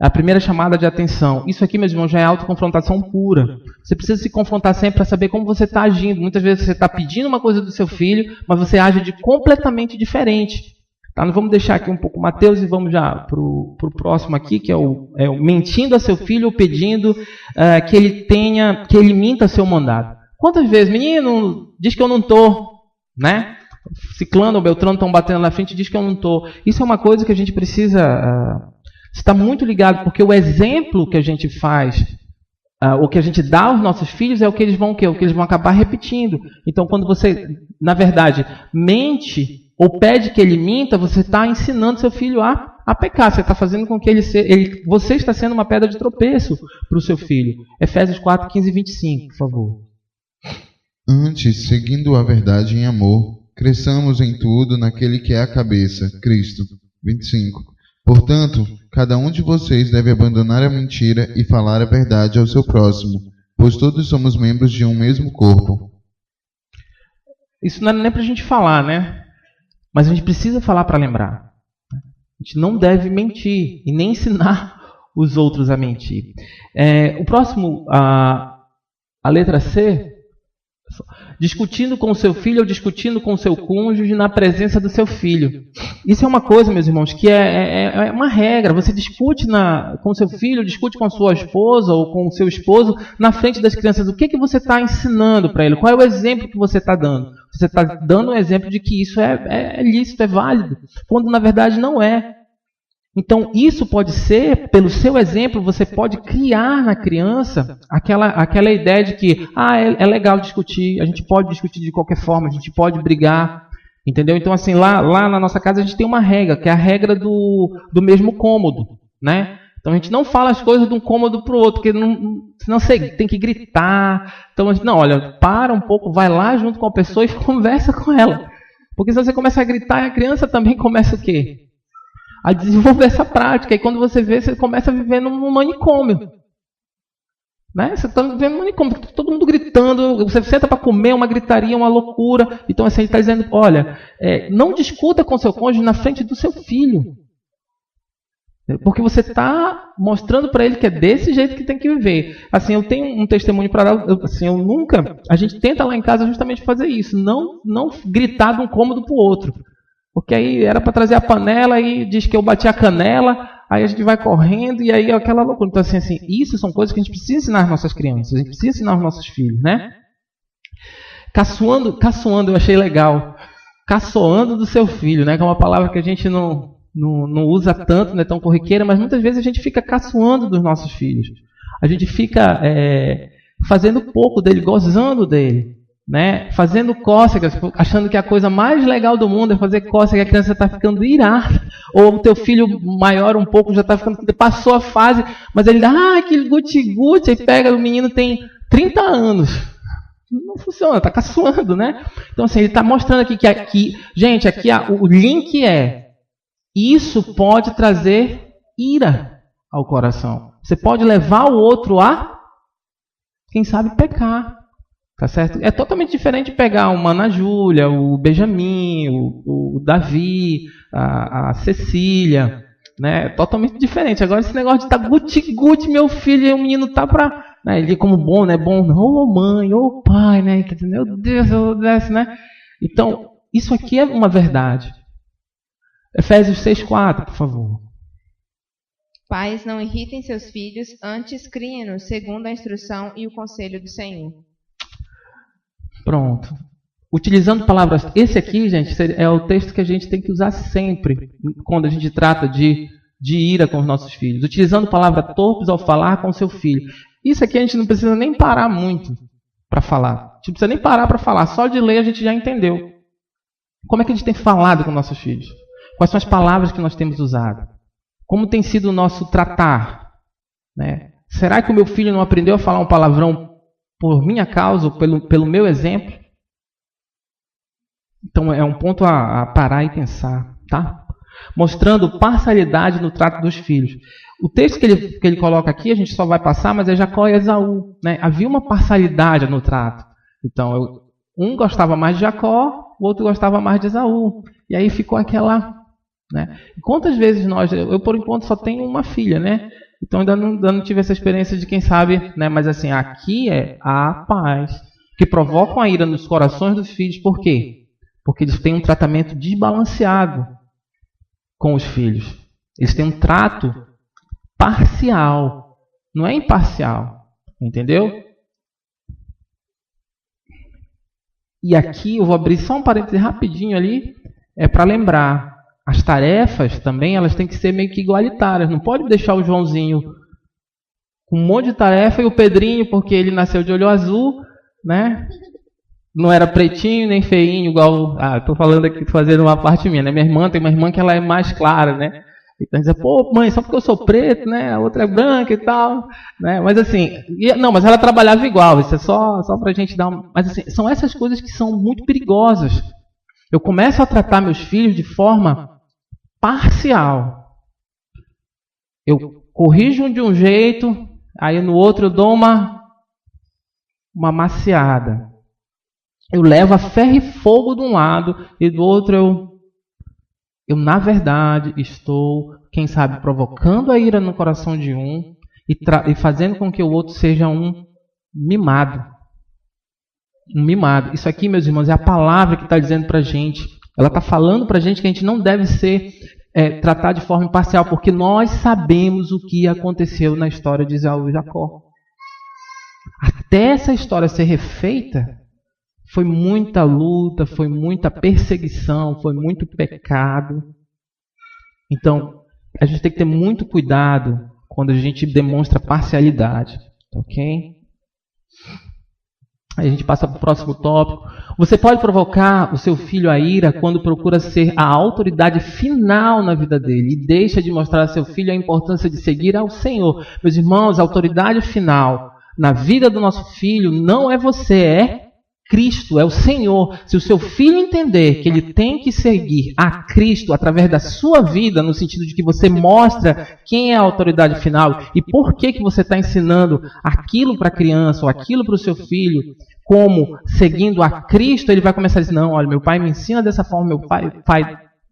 a primeira chamada de atenção. Isso aqui, meus irmãos, já é autoconfrontação pura. Você precisa se confrontar sempre para saber como você está agindo. Muitas vezes você está pedindo uma coisa do seu filho, mas você age de completamente diferente. Tá? Nós vamos deixar aqui um pouco Mateus e vamos já para o próximo aqui, que é o mentindo a seu filho ou pedindo que ele minta seu mandado. Quantas vezes, menino, diz que eu não estou, né? Ciclano ou Beltrano estão batendo na frente e diz que eu não estou. Isso é uma coisa que a gente precisa estar muito ligado, porque o exemplo que a gente faz, o que a gente dá aos nossos filhos é o que eles vão acabar repetindo. Então, quando você, na verdade, mente ou pede que ele minta, você está ensinando seu filho a pecar. Você está fazendo com que você está sendo uma pedra de tropeço para o seu filho. Efésios 4, 15 e 25, por favor. Antes, seguindo a verdade em amor, cresçamos em tudo naquele que é a cabeça, Cristo. 25. Portanto, cada um de vocês deve abandonar a mentira e falar a verdade ao seu próximo, pois todos somos membros de um mesmo corpo. Isso não é nem para a gente falar, né? Mas a gente precisa falar para lembrar. A gente não deve mentir e nem ensinar os outros a mentir. O próximo, a letra C, discutindo com o seu filho ou discutindo com o seu cônjuge na presença do seu filho. Isso é uma coisa, meus irmãos, que é uma regra. Você discute com o seu filho, discute com a sua esposa ou com o seu esposo na frente das crianças. O que você está ensinando para ele? Qual é o exemplo que você está dando? Você está dando um exemplo de que isso é lícito, é válido, quando na verdade não é. Então, isso pode ser, pelo seu exemplo, você pode criar na criança aquela ideia de que é legal discutir, a gente pode discutir de qualquer forma, a gente pode brigar, entendeu? Então, assim, lá na nossa casa a gente tem uma regra, que é a regra do mesmo cômodo, né? Então, a gente não fala as coisas de um cômodo para o outro, porque senão você tem que gritar. Então, a gente, não, olha, para um pouco, vai lá junto com a pessoa e conversa com ela. Porque se você começa a gritar, a criança também começa o quê? A desenvolver essa prática. E quando você vê, você começa a viver num manicômio. Né? Você está vivendo num manicômio, todo mundo gritando, você senta para comer, uma gritaria, uma loucura. Então, assim, ele está dizendo, olha, não discuta com seu cônjuge na frente do seu filho. Porque você está mostrando para ele que é desse jeito que tem que viver. Assim, eu tenho um testemunho para dar. A gente tenta lá em casa justamente fazer isso. Não gritar de um cômodo para o outro. Porque aí era para trazer a panela e diz que eu bati a canela, aí a gente vai correndo e aí é aquela loucura. Então, assim, isso são coisas que a gente precisa ensinar às nossas crianças, a gente precisa ensinar aos nossos filhos, né? Caçoando, eu achei legal. Caçoando do seu filho, né? Que é uma palavra que a gente não usa tanto, não é tão corriqueira, mas muitas vezes a gente fica caçoando dos nossos filhos. A gente fica fazendo pouco dele, gozando dele. Né? Fazendo cócegas, achando que a coisa mais legal do mundo é fazer cócega, que a criança está ficando irada, ou o teu filho maior um pouco já está ficando, passou a fase, mas ele dá aquele guti-guti, aí pega, o menino tem 30 anos. Não funciona, está caçoando, né? Então, assim, ele está mostrando aqui que gente, aqui o link isso pode trazer ira ao coração. Você pode levar o outro a, quem sabe, pecar. Tá certo? É totalmente diferente de pegar uma Ana Júlia, o Benjamin, o Davi, a Cecília, né? É totalmente diferente. Agora esse negócio de estar guti-guti, meu filho, o menino tá para, né? Ele como bom, né? Bom, ô mãe, ô pai, né? Meu Deus, eu desce, né? Então, isso aqui é uma verdade. Efésios 6:4, por favor. Pais, não irritem seus filhos, antes criem-nos segundo a instrução e o conselho do Senhor. Pronto. Utilizando palavras... Esse aqui, gente, é o texto que a gente tem que usar sempre quando a gente trata de ira com os nossos filhos. Utilizando palavras torpes ao falar com o seu filho. Isso aqui a gente não precisa nem parar muito para falar. A gente não precisa nem parar para falar. Só de ler a gente já entendeu. Como é que a gente tem falado com nossos filhos? Quais são as palavras que nós temos usado? Como tem sido o nosso tratar? Né? Será que o meu filho não aprendeu a falar um palavrão por minha causa, ou pelo meu exemplo? Então é um ponto a parar e pensar, tá? Mostrando parcialidade no trato dos filhos. O texto que ele coloca aqui, a gente só vai passar, mas é Jacó e Esaú, né? Havia uma parcialidade no trato. Então, um gostava mais de Jacó, o outro gostava mais de Esaú. E aí ficou aquela... né? Quantas vezes eu por enquanto só tenho uma filha, né? Então ainda não tive essa experiência de quem sabe, né? Mas assim, aqui é a paz, que provocam a ira nos corações dos filhos. Por quê? Porque eles têm um tratamento desbalanceado com os filhos. Eles têm um trato parcial, não é imparcial, entendeu? E aqui eu vou abrir só um parêntese rapidinho ali, para lembrar, as tarefas também elas têm que ser meio que igualitárias. Não pode deixar o Joãozinho com um monte de tarefa e o Pedrinho, porque ele nasceu de olho azul, né? Não era pretinho nem feinho, igual... estou falando aqui, fazendo uma parte minha, né? Minha irmã tem uma irmã que ela é mais clara, né? Então diz, pô, mãe, só porque eu sou preto, né? A outra é branca e tal, né? Mas assim, mas ela trabalhava igual, isso é só pra gente dar uma... Mas assim, são essas coisas que são muito perigosas. Eu começo a tratar meus filhos de forma parcial. Eu corrijo de um jeito, aí no outro eu dou uma maciada. Eu levo a ferro e fogo de um lado e do outro eu na verdade estou, quem sabe, provocando a ira no coração de um e fazendo com que o outro seja um mimado. Um mimado. Isso aqui, meus irmãos, é a palavra que está dizendo para a gente. Ela está falando para a gente que a gente não deve ser tratado de forma imparcial, porque nós sabemos o que aconteceu na história de Esaú e Jacó. Até essa história ser refeita, foi muita luta, foi muita perseguição, foi muito pecado. Então, a gente tem que ter muito cuidado quando a gente demonstra parcialidade, ok? Aí a gente passa para o próximo tópico. Você pode provocar o seu filho à ira quando procura ser a autoridade final na vida dele e deixa de mostrar a seu filho a importância de seguir ao Senhor. Meus irmãos, a autoridade final na vida do nosso filho não é você, é Cristo, é o Senhor. Se o seu filho entender que ele tem que seguir a Cristo através da sua vida, no sentido de que você mostra quem é a autoridade final e por que você está ensinando aquilo para a criança ou aquilo para o seu filho, como seguindo a Cristo, ele vai começar a dizer, não, olha, meu pai me ensina dessa forma,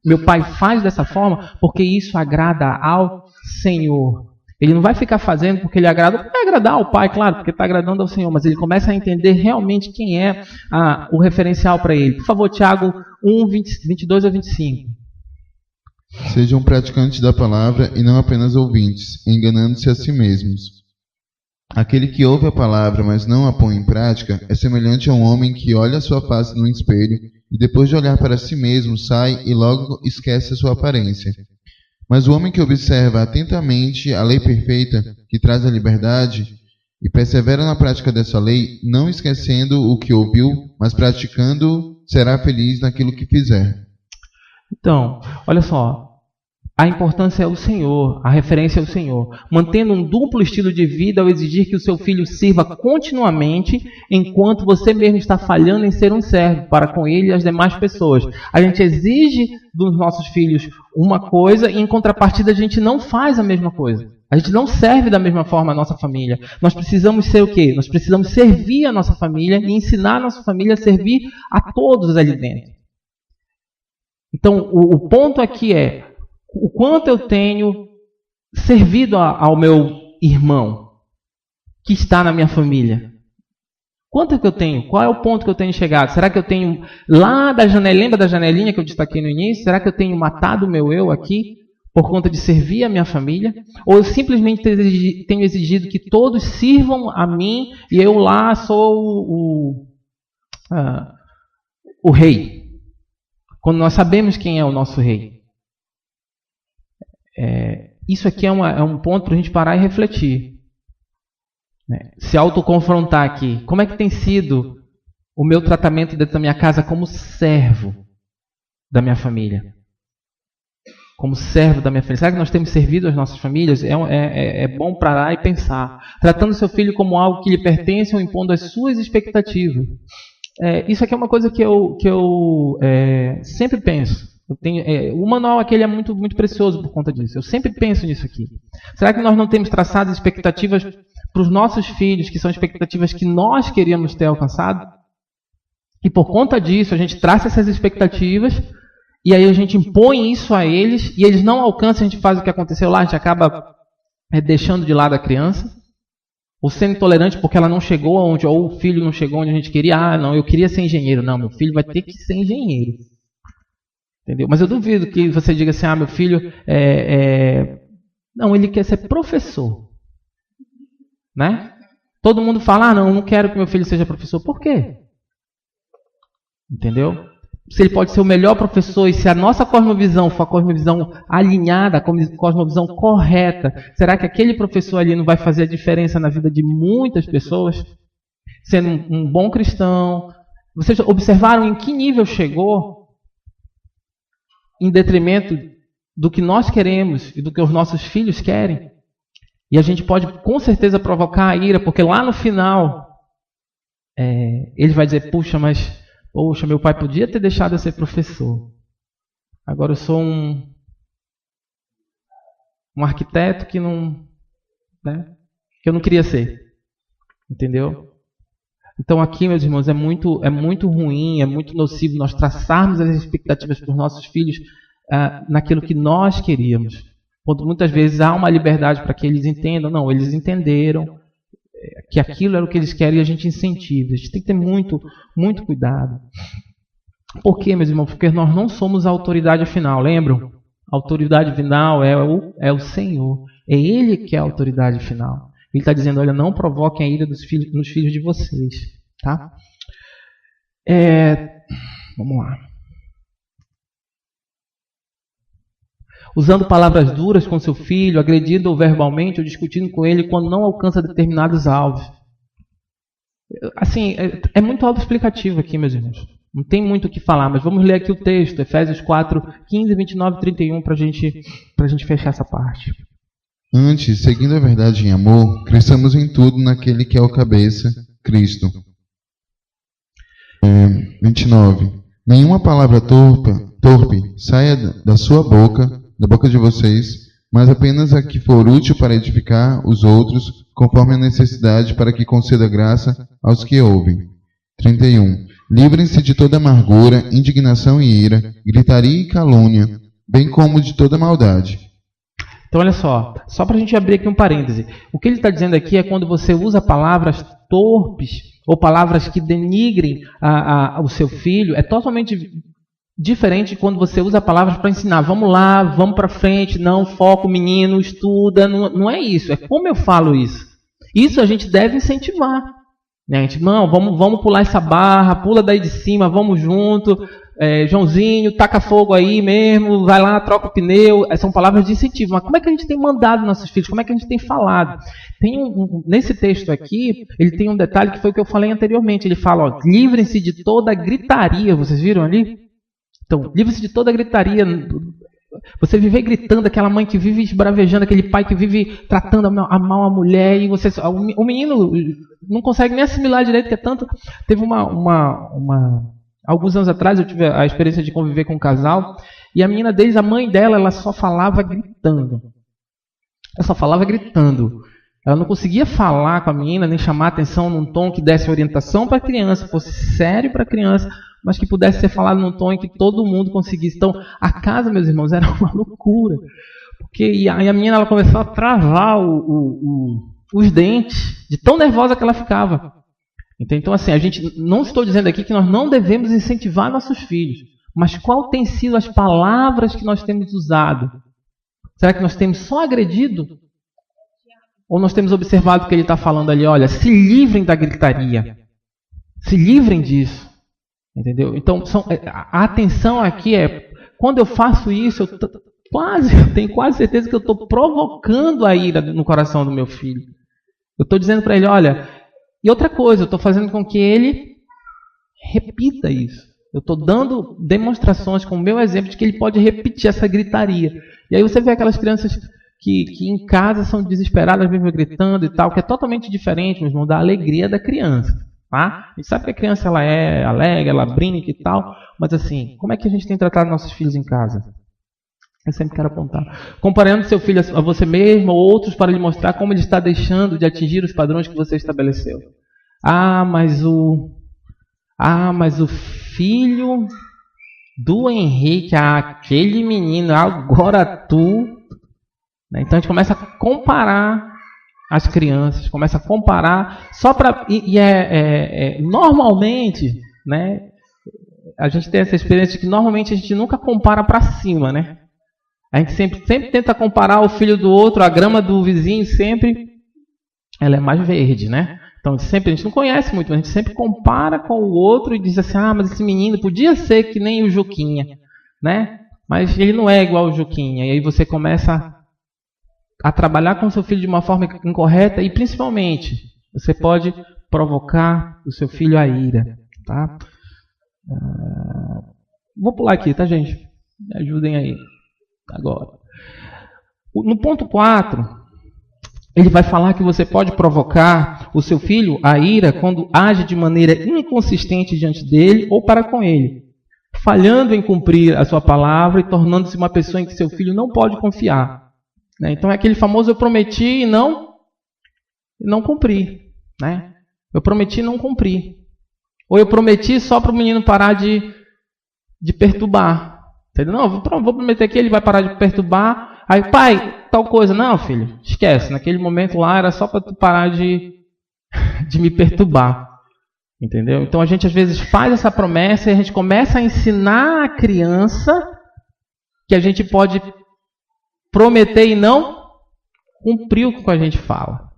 meu pai faz dessa forma, porque isso agrada ao Senhor. Ele não vai ficar fazendo porque ele agrada, vai agradar ao Pai, claro, porque está agradando ao Senhor, mas ele começa a entender realmente quem é o referencial para ele. Por favor, Tiago 1, 22 a 25. Sejam praticantes da palavra e não apenas ouvintes, enganando-se a si mesmos. Aquele que ouve a palavra, mas não a põe em prática, é semelhante a um homem que olha a sua face no espelho e depois de olhar para si mesmo, sai e logo esquece a sua aparência. Mas o homem que observa atentamente a lei perfeita, que traz a liberdade, e persevera na prática dessa lei, não esquecendo o que ouviu, mas praticando, será feliz naquilo que fizer. Então, olha só, a importância é o Senhor, a referência é o Senhor. Mantendo um duplo estilo de vida ao exigir que o seu filho sirva continuamente, enquanto você mesmo está falhando em ser um servo para com ele e as demais pessoas. A gente exige dos nossos filhos uma coisa e em contrapartida a gente não faz a mesma coisa. A gente não serve da mesma forma a nossa família. Nós precisamos ser o quê? Nós precisamos servir a nossa família e ensinar a nossa família a servir a todos ali dentro. Então, o ponto aqui é o quanto eu tenho servido ao meu irmão que está na minha família. Quanto é que eu tenho? Qual é o ponto que eu tenho chegado? Será que eu tenho lá da janelinha, lembra da janelinha que eu destaquei no início? Será que eu tenho matado o meu eu aqui por conta de servir a minha família? Ou eu simplesmente tenho exigido que todos sirvam a mim e eu lá sou o rei? Quando nós sabemos quem é o nosso rei. Isso aqui é um ponto para a gente parar e refletir. Se autoconfrontar aqui. Como é que tem sido o meu tratamento dentro da minha casa como servo da minha família? Como servo da minha família. Será que nós temos servido as nossas famílias? É bom parar e pensar. Tratando seu filho como algo que lhe pertence ou impondo as suas expectativas. isso aqui é uma coisa que eu sempre penso. O manual aqui é muito, muito precioso por conta disso. Eu sempre penso nisso aqui. Será que nós não temos traçado expectativas para os nossos filhos, que são expectativas que nós queríamos ter alcançado? E por conta disso, a gente traça essas expectativas e aí a gente impõe isso a eles e eles não alcançam, a gente faz o que aconteceu lá, a gente acaba deixando de lado a criança, ou sendo intolerante porque ela não chegou aonde, ou o filho não chegou onde a gente queria. Ah, não, eu queria ser engenheiro. Não, meu filho vai ter que ser engenheiro. Entendeu? Mas eu duvido que você diga assim, meu filho não, ele quer ser professor. Né? Todo mundo fala, não, eu não quero que meu filho seja professor. Por quê? Entendeu? Se ele pode ser o melhor professor e se a nossa cosmovisão for a cosmovisão alinhada, a cosmovisão correta, será que aquele professor ali não vai fazer a diferença na vida de muitas pessoas? Sendo um bom cristão. Vocês observaram em que nível chegou em detrimento do que nós queremos e do que os nossos filhos querem? E a gente pode com certeza provocar a ira, porque lá no final ele vai dizer, poxa, meu pai podia ter deixado eu ser professor. Agora eu sou um arquiteto que eu não queria ser. Entendeu? Então aqui, meus irmãos, é muito ruim, é muito nocivo nós traçarmos as expectativas para os nossos filhos naquilo que nós queríamos. Quando muitas vezes há uma liberdade para que eles entendam. Não, eles entenderam que aquilo era o que eles querem e a gente incentiva. A gente tem que ter muito, muito cuidado. Por quê, meus irmãos? Porque nós não somos a autoridade final, lembram? A autoridade final é o Senhor. É Ele que é a autoridade final. Ele está dizendo, olha, não provoquem a ira nos filhos de vocês. Tá? Vamos lá. Usando palavras duras com seu filho, agredindo-o verbalmente ou discutindo com ele quando não alcança determinados alvos. Assim, é muito autoexplicativo aqui, meus irmãos. Não tem muito o que falar, mas vamos ler aqui o texto, Efésios 4, 15, 29 e 31, para a gente fechar essa parte. Antes, seguindo a verdade em amor, cresçamos em tudo naquele que é o cabeça, Cristo. 29. Nenhuma palavra torpe saia da sua boca, da boca de vocês, mas apenas a que for útil para edificar os outros, conforme a necessidade, para que conceda graça aos que ouvem. 31. Livrem-se de toda amargura, indignação e ira, gritaria e calúnia, bem como de toda maldade. Então, olha só para a gente abrir aqui um parêntese. O que ele está dizendo aqui é quando você usa palavras torpes ou palavras que denigrem o seu filho, é totalmente diferente de quando você usa palavras para ensinar. Vamos lá, vamos para frente, não, foco, menino, estuda. Não é isso, é como eu falo isso. Isso a gente deve incentivar. Né? A gente, não, vamos pular essa barra, pula daí de cima, vamos junto. Joãozinho, taca fogo aí mesmo, vai lá, troca o pneu. São palavras de incentivo. Mas como é que a gente tem mandado nossos filhos? Como é que a gente tem falado? Nesse texto aqui, ele tem um detalhe que foi o que eu falei anteriormente. Ele fala, livrem-se de toda gritaria. Vocês viram ali? Então, livre-se de toda gritaria. Você viver gritando, aquela mãe que vive esbravejando, aquele pai que vive tratando mal a mulher, e o menino não consegue nem assimilar direito, que é tanto. Teve alguns anos atrás, eu tive a experiência de conviver com um casal, e a menina deles, a mãe dela, ela só falava gritando. Ela só falava gritando. Ela não conseguia falar com a menina, nem chamar a atenção num tom que desse orientação para a criança, fosse sério para a criança, mas que pudesse ser falado num tom em que todo mundo conseguisse. Então, a casa, meus irmãos, era uma loucura. Porque a menina ela começou a travar os dentes, de tão nervosa que ela ficava. Então, assim, não estou dizendo aqui que nós não devemos incentivar nossos filhos, mas qual tem sido as palavras que nós temos usado? Será que nós temos só agredido? Ou nós temos observado que ele está falando ali, olha, se livrem da gritaria, se livrem disso. Entendeu? Então, a atenção aqui quando eu faço isso, eu tenho quase certeza que eu estou provocando a ira no coração do meu filho. Eu estou dizendo para ele, olha, e outra coisa, eu estou fazendo com que ele repita isso. Eu estou dando demonstrações com o meu exemplo de que ele pode repetir essa gritaria. E aí você vê aquelas crianças que em casa são desesperadas, mesmo gritando e tal, que é totalmente diferente, meu irmão, da alegria da criança. Tá? A gente sabe que a criança ela é alegre, ela brinca e tal, mas assim, como é que a gente tem tratado nossos filhos em casa? Eu sempre quero apontar. Comparando seu filho a você mesmo ou outros para lhe mostrar como ele está deixando de atingir os padrões que você estabeleceu. Mas o filho do Henrique, aquele menino, agora tu. Né? Então a gente começa a comparar as crianças, começa a comparar só para. Normalmente, né? A gente tem essa experiência de que normalmente a gente nunca compara para cima, né? A gente sempre tenta comparar o filho do outro, a grama do vizinho sempre ela é mais verde, né? Então sempre a gente não conhece muito, mas a gente sempre compara com o outro e diz assim: mas esse menino podia ser que nem o Juquinha, né? Mas ele não é igual ao Juquinha. E aí você começa a trabalhar com o seu filho de uma forma incorreta e principalmente você pode provocar o seu filho à ira, tá? Vou pular aqui, tá, gente? Me ajudem aí. Agora, no ponto 4, ele vai falar que você pode provocar o seu filho à ira quando age de maneira inconsistente diante dele ou para com ele, falhando em cumprir a sua palavra e tornando-se uma pessoa em que seu filho não pode confiar. Né? Então é aquele famoso eu prometi e não cumpri. Né? Eu prometi e não cumpri. Ou eu prometi só para o menino parar de perturbar. Entendeu? Não, vou prometer que ele vai parar de perturbar. Aí, pai, tal coisa. Não, filho, esquece. Naquele momento lá era só para tu parar de me perturbar. Entendeu? Então a gente às vezes faz essa promessa e a gente começa a ensinar a criança que a gente pode prometer e não cumprir o que a gente fala.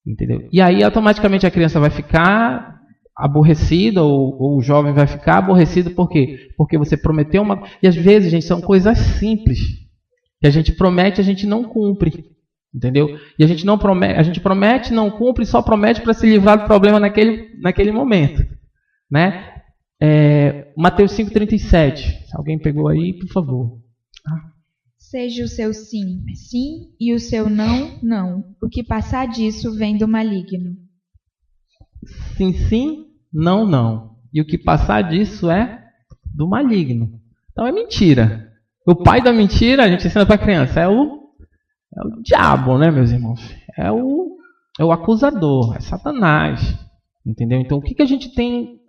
Entendeu? E aí automaticamente a criança vai ficar aborrecida ou o jovem vai ficar aborrecido. Por quê? Porque você prometeu uma... E às vezes, gente, são coisas simples que a gente promete e a gente não cumpre. Entendeu? E a gente promete, não cumpre, só promete para se livrar do problema naquele momento. Né? Mateus 5,37. Se alguém pegou aí, por favor. Seja o seu sim, sim, e o seu não, não. O que passar disso vem do maligno. Sim, sim, não, não. E o que passar disso é do maligno. Então é mentira. O pai da mentira, a gente ensina para a criança, é o diabo, né, meus irmãos? É o acusador, é Satanás. Entendeu? Então o que a gente tem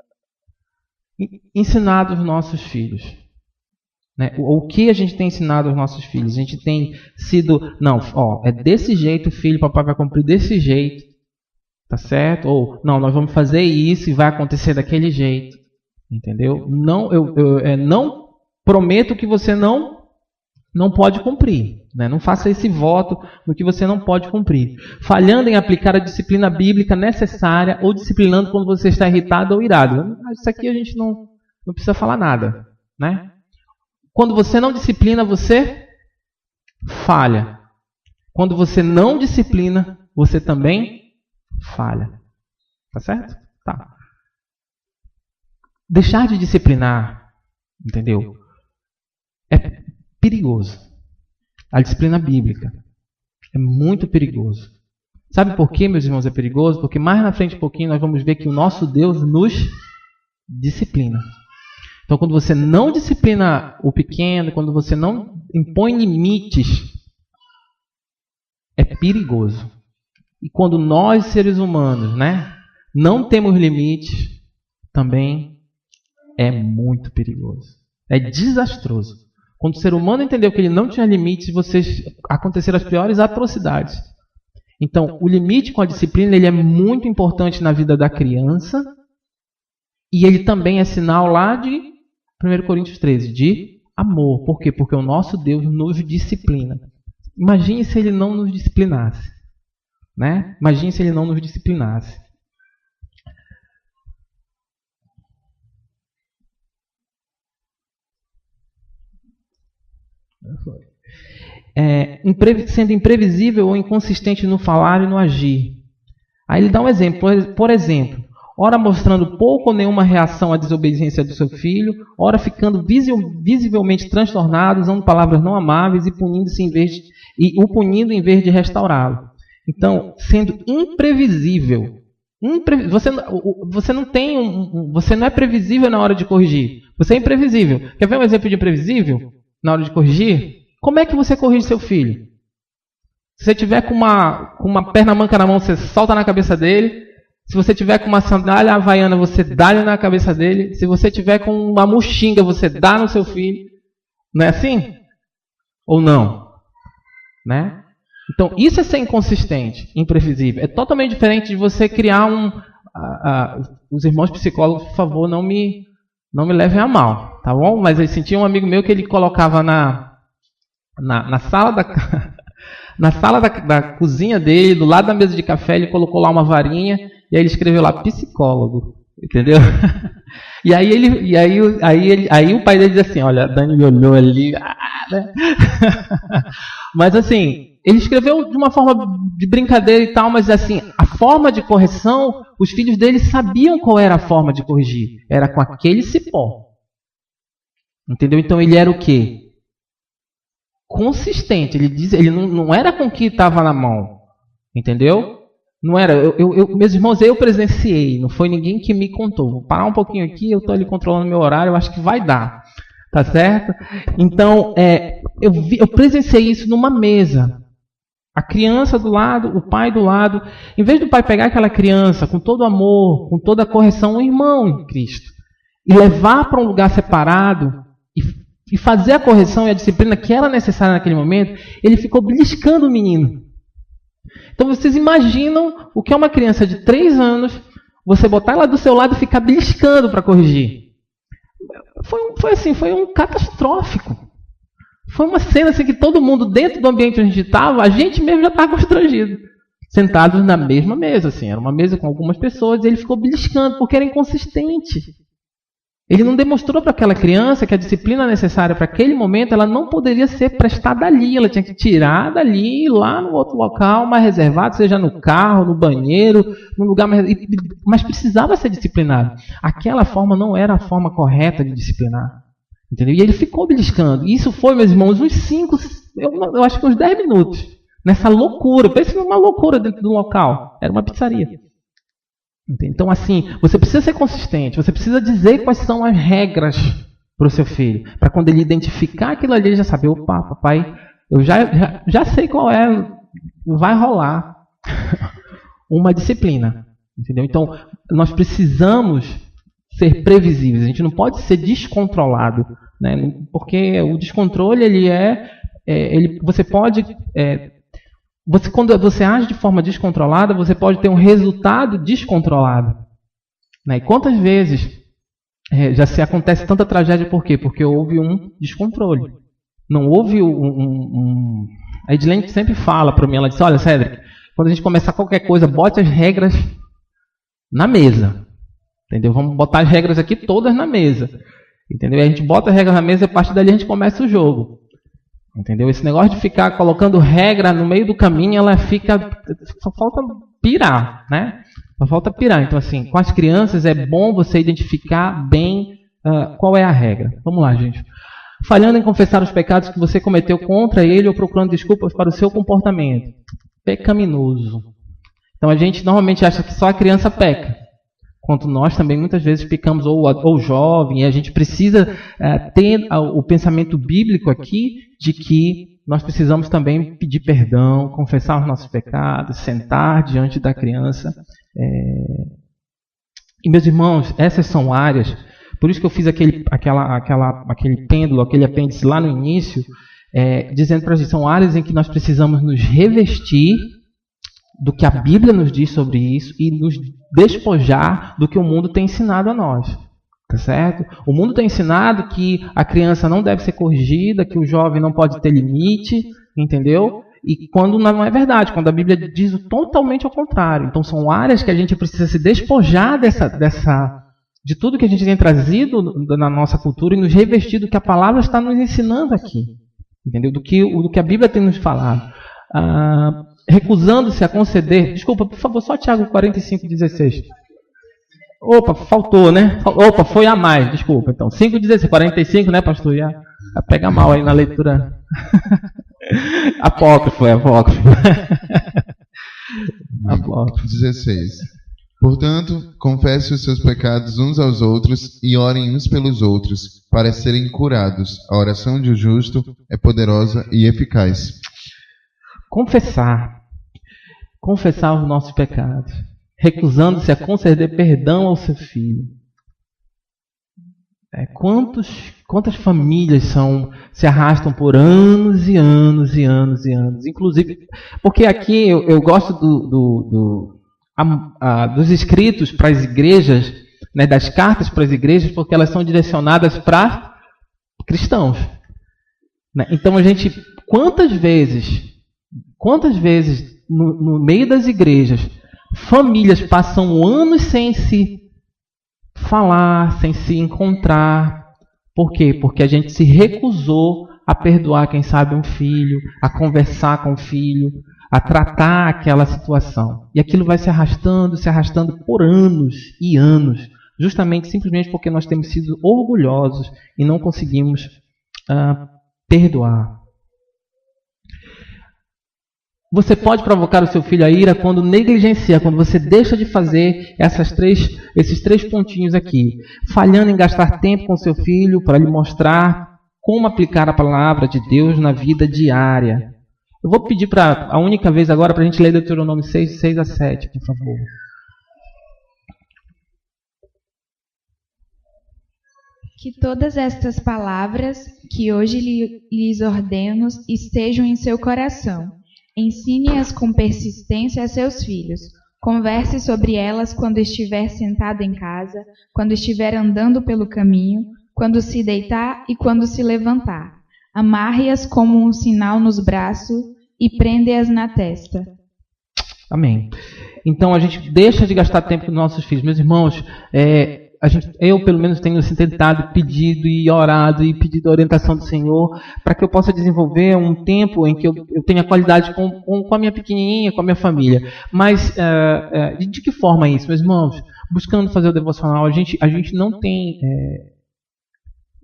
ensinado aos nossos filhos? Né? O que a gente tem ensinado aos nossos filhos? A gente tem sido, é desse jeito, filho, papai vai cumprir desse jeito. Tá certo? Ou, não, nós vamos fazer isso e vai acontecer daquele jeito. Entendeu? Não, eu não prometo que você não pode cumprir. Né? Não faça esse voto no que você não pode cumprir. Falhando em aplicar a disciplina bíblica necessária ou disciplinando quando você está irritado ou irado. Isso aqui a gente não precisa falar nada. Né? Quando você não disciplina, você falha. Quando você não disciplina, você também falha. Tá certo? Tá. Deixar de disciplinar, entendeu? É perigoso. A disciplina bíblica é muito perigoso. Sabe por que, meus irmãos, é perigoso? Porque mais na frente um pouquinho nós vamos ver que o nosso Deus nos disciplina. Então, quando você não disciplina o pequeno, quando você não impõe limites, é perigoso. E quando nós, seres humanos, né, não temos limites, também é muito perigoso. É desastroso. Quando o ser humano entendeu que ele não tinha limites, aconteceram as piores atrocidades. Então, o limite com a disciplina ele é muito importante na vida da criança. E ele também é sinal lá de 1 Coríntios 13, de amor. Por quê? Porque o nosso Deus nos disciplina. Imagine se ele não nos disciplinasse. Né? Imagine se ele não nos disciplinasse. Sendo imprevisível ou inconsistente no falar e no agir. Aí ele dá um exemplo. Por exemplo, ora mostrando pouco ou nenhuma reação à desobediência do seu filho, ora ficando visivelmente transtornado, usando palavras não amáveis e o punindo em vez de restaurá-lo. Então, sendo imprevisível Você não tem você não é previsível na hora de corrigir. Você é imprevisível. Quer ver um exemplo de imprevisível na hora de corrigir? Como é que você corrige seu filho? Se você tiver com uma perna manca na mão, você solta na cabeça dele. Se você tiver com uma sandália havaiana, você dá-lhe na cabeça dele. Se você tiver com uma muxinga, você dá no seu filho. Não é assim? Ou não? Né? Então, isso é ser inconsistente, imprevisível. É totalmente diferente de você criar os irmãos psicólogos, por favor, não me levem a mal, tá bom? Mas eu senti um amigo meu que ele colocava na sala na sala da cozinha dele, do lado da mesa de café, ele colocou lá uma varinha e aí ele escreveu lá psicólogo, entendeu? E aí o pai dele diz assim, olha, Dani me olhou ali, né? Mas assim, ele escreveu de uma forma de brincadeira e tal, mas assim, a forma de correção, os filhos dele sabiam qual era a forma de corrigir, era com aquele cipó, entendeu? Então ele era o quê? Consistente, ele não era com o que estava na mão, entendeu? Não era, meus irmãos, eu presenciei, não foi ninguém que me contou. Vou parar um pouquinho aqui, eu estou ali controlando meu horário, eu acho que vai dar, tá certo? Então, eu presenciei isso numa mesa, a criança do lado, o pai do lado, em vez do pai pegar aquela criança com todo amor, com toda a correção, um irmão em Cristo, e levar para um lugar separado, e fazer a correção e a disciplina que era necessária naquele momento, ele ficou beliscando o menino. Então vocês imaginam o que é uma criança de 3 anos, você botar ela do seu lado e ficar beliscando para corrigir. Foi um catastrófico. Foi uma cena assim que todo mundo, dentro do ambiente onde a gente estava, a gente mesmo já estava constrangido. Sentados na mesma mesa, assim, era uma mesa com algumas pessoas, e ele ficou beliscando, porque era inconsistente. Ele não demonstrou para aquela criança que a disciplina necessária para aquele momento ela não poderia ser prestada ali. Ela tinha que tirar dali, lá no outro local mais reservado, seja no carro, no banheiro, num lugar mais... Mas precisava ser disciplinado. Aquela forma não era a forma correta de disciplinar. Entendeu? E ele ficou beliscando. E isso foi, meus irmãos, uns 5, eu acho que uns 10 minutos. Nessa loucura. Pense numa loucura dentro do local. Era uma pizzaria. Então, assim, você precisa ser consistente, você precisa dizer quais são as regras para o seu filho, para quando ele identificar aquilo ali, ele já saber, opa, papai, eu já sei qual é, vai rolar uma disciplina, entendeu? Então, nós precisamos ser previsíveis, a gente não pode ser descontrolado, né? Porque o descontrole, você pode... quando você age de forma descontrolada, você pode ter um resultado descontrolado. Né? E quantas vezes já se acontece tanta tragédia, por quê? Porque houve um descontrole. Não houve A Edilene sempre fala para mim, ela diz, olha, Cédric, quando a gente começar qualquer coisa, bote as regras na mesa. Entendeu? Vamos botar as regras aqui todas na mesa. Entendeu? E a gente bota as regras na mesa e a partir dali a gente começa o jogo. Entendeu? Esse negócio de ficar colocando regra no meio do caminho, só falta pirar, né? Só falta pirar. Então, assim, com as crianças é bom você identificar bem qual é a regra. Vamos lá, gente. Falhando em confessar os pecados que você cometeu contra ele ou procurando desculpas para o seu comportamento. Pecaminoso. Então, a gente normalmente acha que só a criança peca. Enquanto nós também muitas vezes pecamos, ou jovem, e a gente precisa ter o pensamento bíblico aqui de que nós precisamos também pedir perdão, confessar os nossos pecados, sentar diante da criança. E meus irmãos, essas são áreas, por isso que eu fiz aquele pêndulo, aquele apêndice lá no início, dizendo para a gente, são áreas em que nós precisamos nos revestir do que a Bíblia nos diz sobre isso e nos despojar do que o mundo tem ensinado a nós. Tá certo? O mundo tem ensinado que a criança não deve ser corrigida, que o jovem não pode ter limite, entendeu? E quando não é verdade, quando a Bíblia diz totalmente ao contrário. Então são áreas que a gente precisa se despojar de tudo que a gente tem trazido na nossa cultura e nos revestir do que a palavra está nos ensinando aqui. Entendeu? Do que a Bíblia tem nos falado. Recusando-se a conceder... Desculpa, por favor, só Tiago 45:16. Opa, faltou, né? Opa, foi a mais, desculpa. Então, 5:16, 45, né, pastor? Ia pegar mal aí na leitura. Apócrifo. 16. Portanto, confesse os seus pecados uns aos outros e orem uns pelos outros, para serem curados. A oração de um justo é poderosa e eficaz. Confessar os nossos pecados, recusando-se a conceder perdão ao seu filho. Quantas famílias se arrastam por anos e anos e anos e anos. Inclusive, porque aqui eu gosto dos escritos para as igrejas, né, das cartas para as igrejas, porque elas são direcionadas para cristãos. Né? Então quantas vezes no meio das igrejas, famílias passam anos sem se falar, sem se encontrar. Por quê? Porque a gente se recusou a perdoar, quem sabe, um filho, a conversar com o filho, a tratar aquela situação. E aquilo vai se arrastando por anos e anos, justamente, simplesmente porque nós temos sido orgulhosos e não conseguimos perdoar. Você pode provocar o seu filho a ira quando negligencia, quando você deixa de fazer esses três pontinhos aqui. Falhando em gastar tempo com seu filho para lhe mostrar como aplicar a palavra de Deus na vida diária. Eu vou pedir a única vez agora para a gente ler Deuteronômio 6, 6 a 7, por favor. Que todas estas palavras que hoje lhes ordeno estejam em seu coração. Ensine-as com persistência a seus filhos. Converse sobre elas quando estiver sentado em casa, quando estiver andando pelo caminho, quando se deitar e quando se levantar. Amarre-as como um sinal nos braços e prende-as na testa. Amém. Então a gente deixa de gastar tempo com nossos filhos. Meus irmãos, eu pelo menos tenho tentado, pedido e orado e pedido a orientação do Senhor para que eu possa desenvolver um tempo em que eu tenha qualidade com a minha pequenininha, com a minha família. Mas de que forma isso, meus irmãos? Buscando fazer o devocional, a gente não tem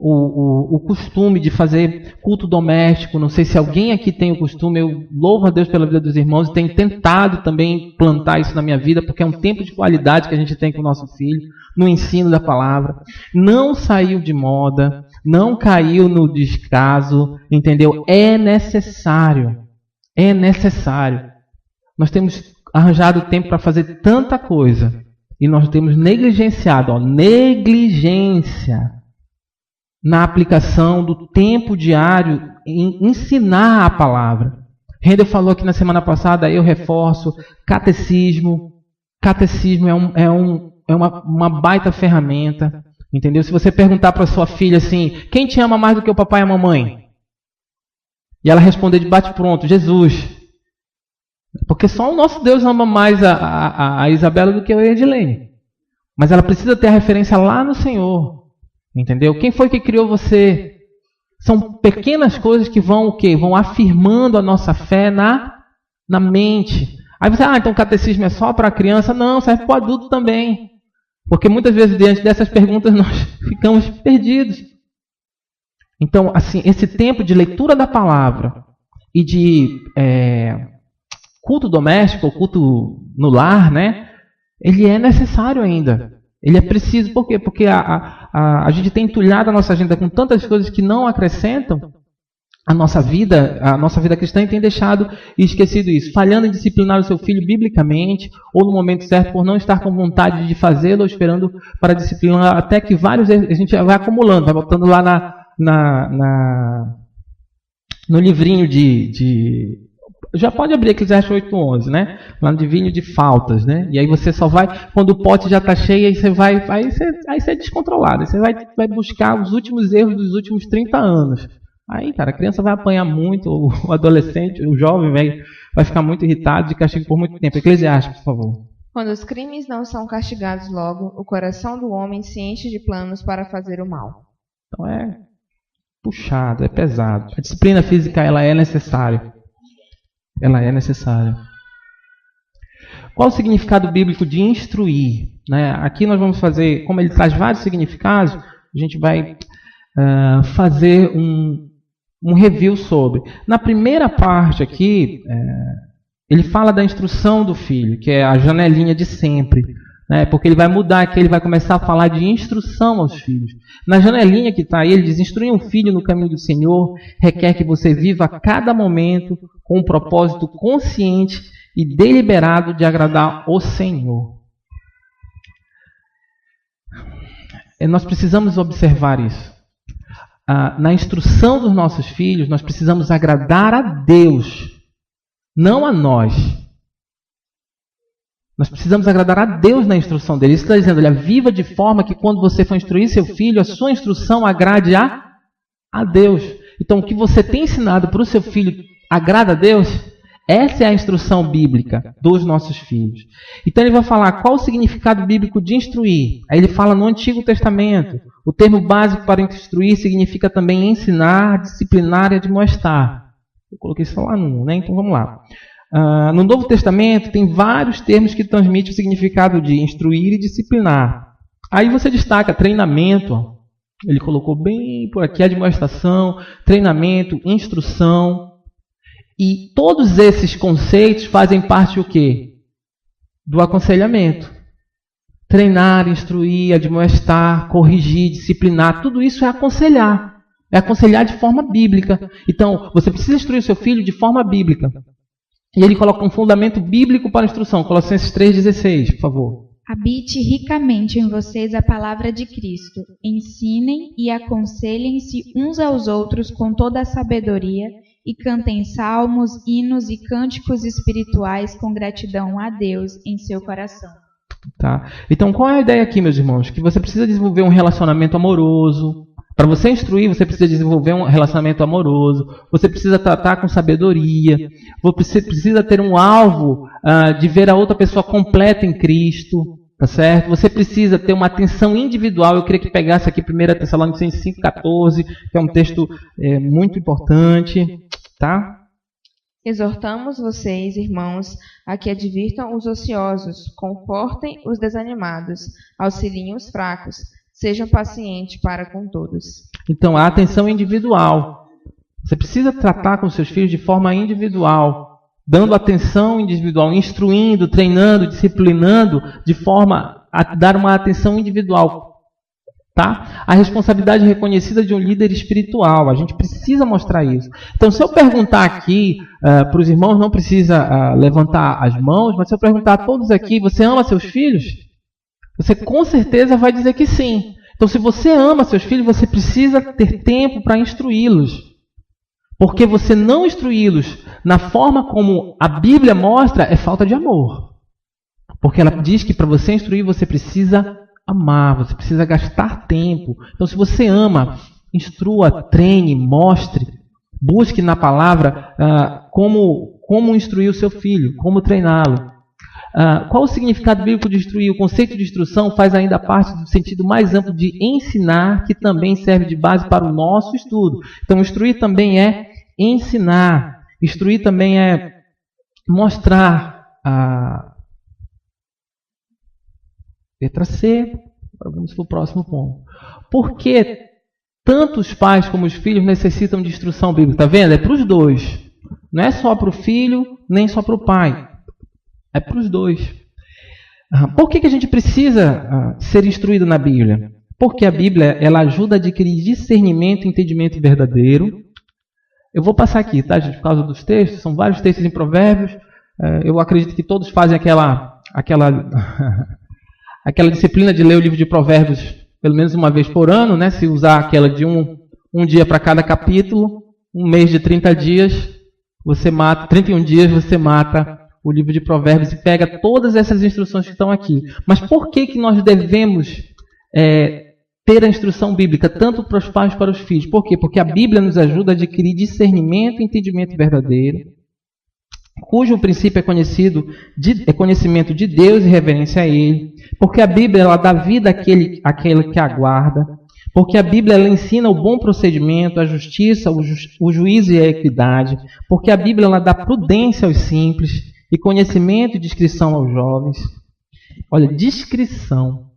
o costume de fazer culto doméstico. Não sei se alguém aqui tem o costume. Eu louvo a Deus pela vida dos irmãos e tenho tentado também plantar isso na minha vida, porque é um tempo de qualidade que a gente tem com o nosso filho, no ensino da palavra. Não saiu de moda, não caiu no descaso, entendeu? É necessário. Nós temos arranjado tempo para fazer tanta coisa e nós temos negligenciado, negligência na aplicação do tempo diário em ensinar a palavra. Rendel falou aqui na semana passada, eu reforço, catecismo. Catecismo é uma baita ferramenta, entendeu? Se você perguntar para sua filha assim, quem te ama mais do que o papai e a mamãe? E ela responder de bate-pronto, Jesus. Porque só o nosso Deus ama mais a Isabela do que eu e a Edilene. Mas ela precisa ter a referência lá no Senhor. Entendeu? Quem foi que criou você? São pequenas coisas que vão o quê? Vão afirmando a nossa fé na mente. Aí você, então o catecismo é só para a criança? Não, serve para o adulto também. Porque muitas vezes diante dessas perguntas nós ficamos perdidos. Então, assim, esse tempo de leitura da palavra e de culto doméstico, ou culto no lar, né? Ele é necessário ainda. Ele é preciso. Por quê? Porque a gente tem entulhado a nossa agenda com tantas coisas que não acrescentam a nossa vida cristã, e tem deixado e esquecido isso. Falhando em disciplinar o seu filho biblicamente, ou no momento certo, por não estar com vontade de fazê-lo, ou esperando para disciplinar, até que vários a gente vai acumulando, vai botando lá no livrinho já pode abrir Eclesiastes 8:11, né? Lá no livrinho de faltas, né? E aí você só vai, quando o pote já está cheio, aí você é descontrolado. Aí você vai buscar os últimos erros dos últimos 30 anos. Aí, cara, a criança vai apanhar muito, o adolescente, o jovem vai ficar muito irritado, de castigo por muito tempo. Eclesiastes, por favor. Quando os crimes não são castigados logo, o coração do homem se enche de planos para fazer o mal. Então é puxado, é pesado. A disciplina física, ela é necessária. Ela é necessária. Qual o significado bíblico de instruir? Né? Aqui nós vamos fazer, como ele traz vários significados, a gente vai fazer um review sobre. Na primeira parte aqui, ele fala da instrução do filho, que é a janelinha de sempre. né? Porque ele vai mudar aqui, ele vai começar a falar de instrução aos filhos. Na janelinha que está aí, ele diz: instruir um filho no caminho do Senhor requer que você viva a cada momento com um propósito consciente e deliberado de agradar o Senhor. Nós precisamos observar isso. Na instrução dos nossos filhos, nós precisamos agradar a Deus, não a nós. Nós precisamos agradar a Deus na instrução dele. Isso está dizendo: olha, viva de forma que quando você for instruir seu filho, a sua instrução agrade a Deus. Então, o que você tem ensinado para o seu filho agrada a Deus? Essa é a instrução bíblica dos nossos filhos. Então ele vai falar qual o significado bíblico de instruir. Aí ele fala no Antigo Testamento. O termo básico para instruir significa também ensinar, disciplinar e admoestar. Eu coloquei isso lá no 1, né? Então vamos lá. No Novo Testamento tem vários termos que transmitem o significado de instruir e disciplinar. Aí você destaca treinamento. Ele colocou bem por aqui: admoestação, treinamento, instrução. E todos esses conceitos fazem parte o quê? Do aconselhamento. Treinar, instruir, admoestar, corrigir, disciplinar, tudo isso é aconselhar. É aconselhar de forma bíblica. Então, você precisa instruir o seu filho de forma bíblica. E ele coloca um fundamento bíblico para a instrução. Colossenses 3,16, por favor. Habite ricamente em vocês a palavra de Cristo. Ensinem e aconselhem-se uns aos outros com toda a sabedoria e cantem salmos, hinos e cânticos espirituais com gratidão a Deus em seu coração. Tá? Então, qual é a ideia aqui, meus irmãos? Que você precisa desenvolver um relacionamento amoroso. Para você instruir, você precisa desenvolver um relacionamento amoroso. Você precisa tratar com sabedoria. Você precisa ter um alvo de ver a outra pessoa completa em Cristo. Tá certo? Você precisa ter uma atenção individual. Eu queria que pegasse aqui 1 Tessalonicenses 5,14, que é um texto muito importante. Tá? Exortamos vocês, irmãos, a que advirtam os ociosos, confortem os desanimados, auxiliem os fracos, sejam pacientes para com todos. Então, a atenção individual. Você precisa tratar com seus filhos de forma individual, dando atenção individual, instruindo, treinando, disciplinando, de forma a dar uma atenção individual. Tá? A responsabilidade reconhecida de um líder espiritual. A gente precisa mostrar isso. Então, se eu perguntar aqui para os irmãos, não precisa levantar as mãos, mas se eu perguntar a todos aqui: você ama seus filhos? Você com certeza vai dizer que sim. Então, se você ama seus filhos, você precisa ter tempo para instruí-los. Porque você não instruí-los na forma como a Bíblia mostra é falta de amor. Porque ela diz que para você instruir, você precisa amar, você precisa gastar tempo. Então, se você ama, instrua, treine, mostre, busque na palavra como instruir o seu filho, como treiná-lo. Qual o significado bíblico de instruir? O conceito de instrução faz ainda parte do sentido mais amplo de ensinar, que também serve de base para o nosso estudo. Então, instruir também é ensinar. Instruir também é mostrar. Letra C. Agora vamos para o próximo ponto. Por que tanto os pais como os filhos necessitam de instrução bíblica? Está vendo? É para os dois. Não é só para o filho, nem só para o pai. É para os dois. Por que a gente precisa ser instruído na Bíblia? Porque a Bíblia ela ajuda a adquirir discernimento e entendimento verdadeiro. Eu vou passar aqui, tá, gente? Por causa dos textos, são vários textos em Provérbios. Eu acredito que todos fazem aquela disciplina de ler o livro de Provérbios pelo menos uma vez por ano, né? Se usar aquela de um dia para cada capítulo, um mês de 30 dias, você mata, 31 dias você mata o livro de Provérbios e pega todas essas instruções que estão aqui. Mas por que nós devemos ter a instrução bíblica, tanto para os pais como para os filhos? Por quê? Porque a Bíblia nos ajuda a adquirir discernimento e entendimento verdadeiro, cujo princípio é conhecimento de Deus e reverência a Ele. Porque a Bíblia ela dá vida àquele que aguarda. Porque a Bíblia ela ensina o bom procedimento, a justiça, o juízo e a equidade. Porque a Bíblia ela dá prudência aos simples e conhecimento e discrição aos jovens. Olha, discrição.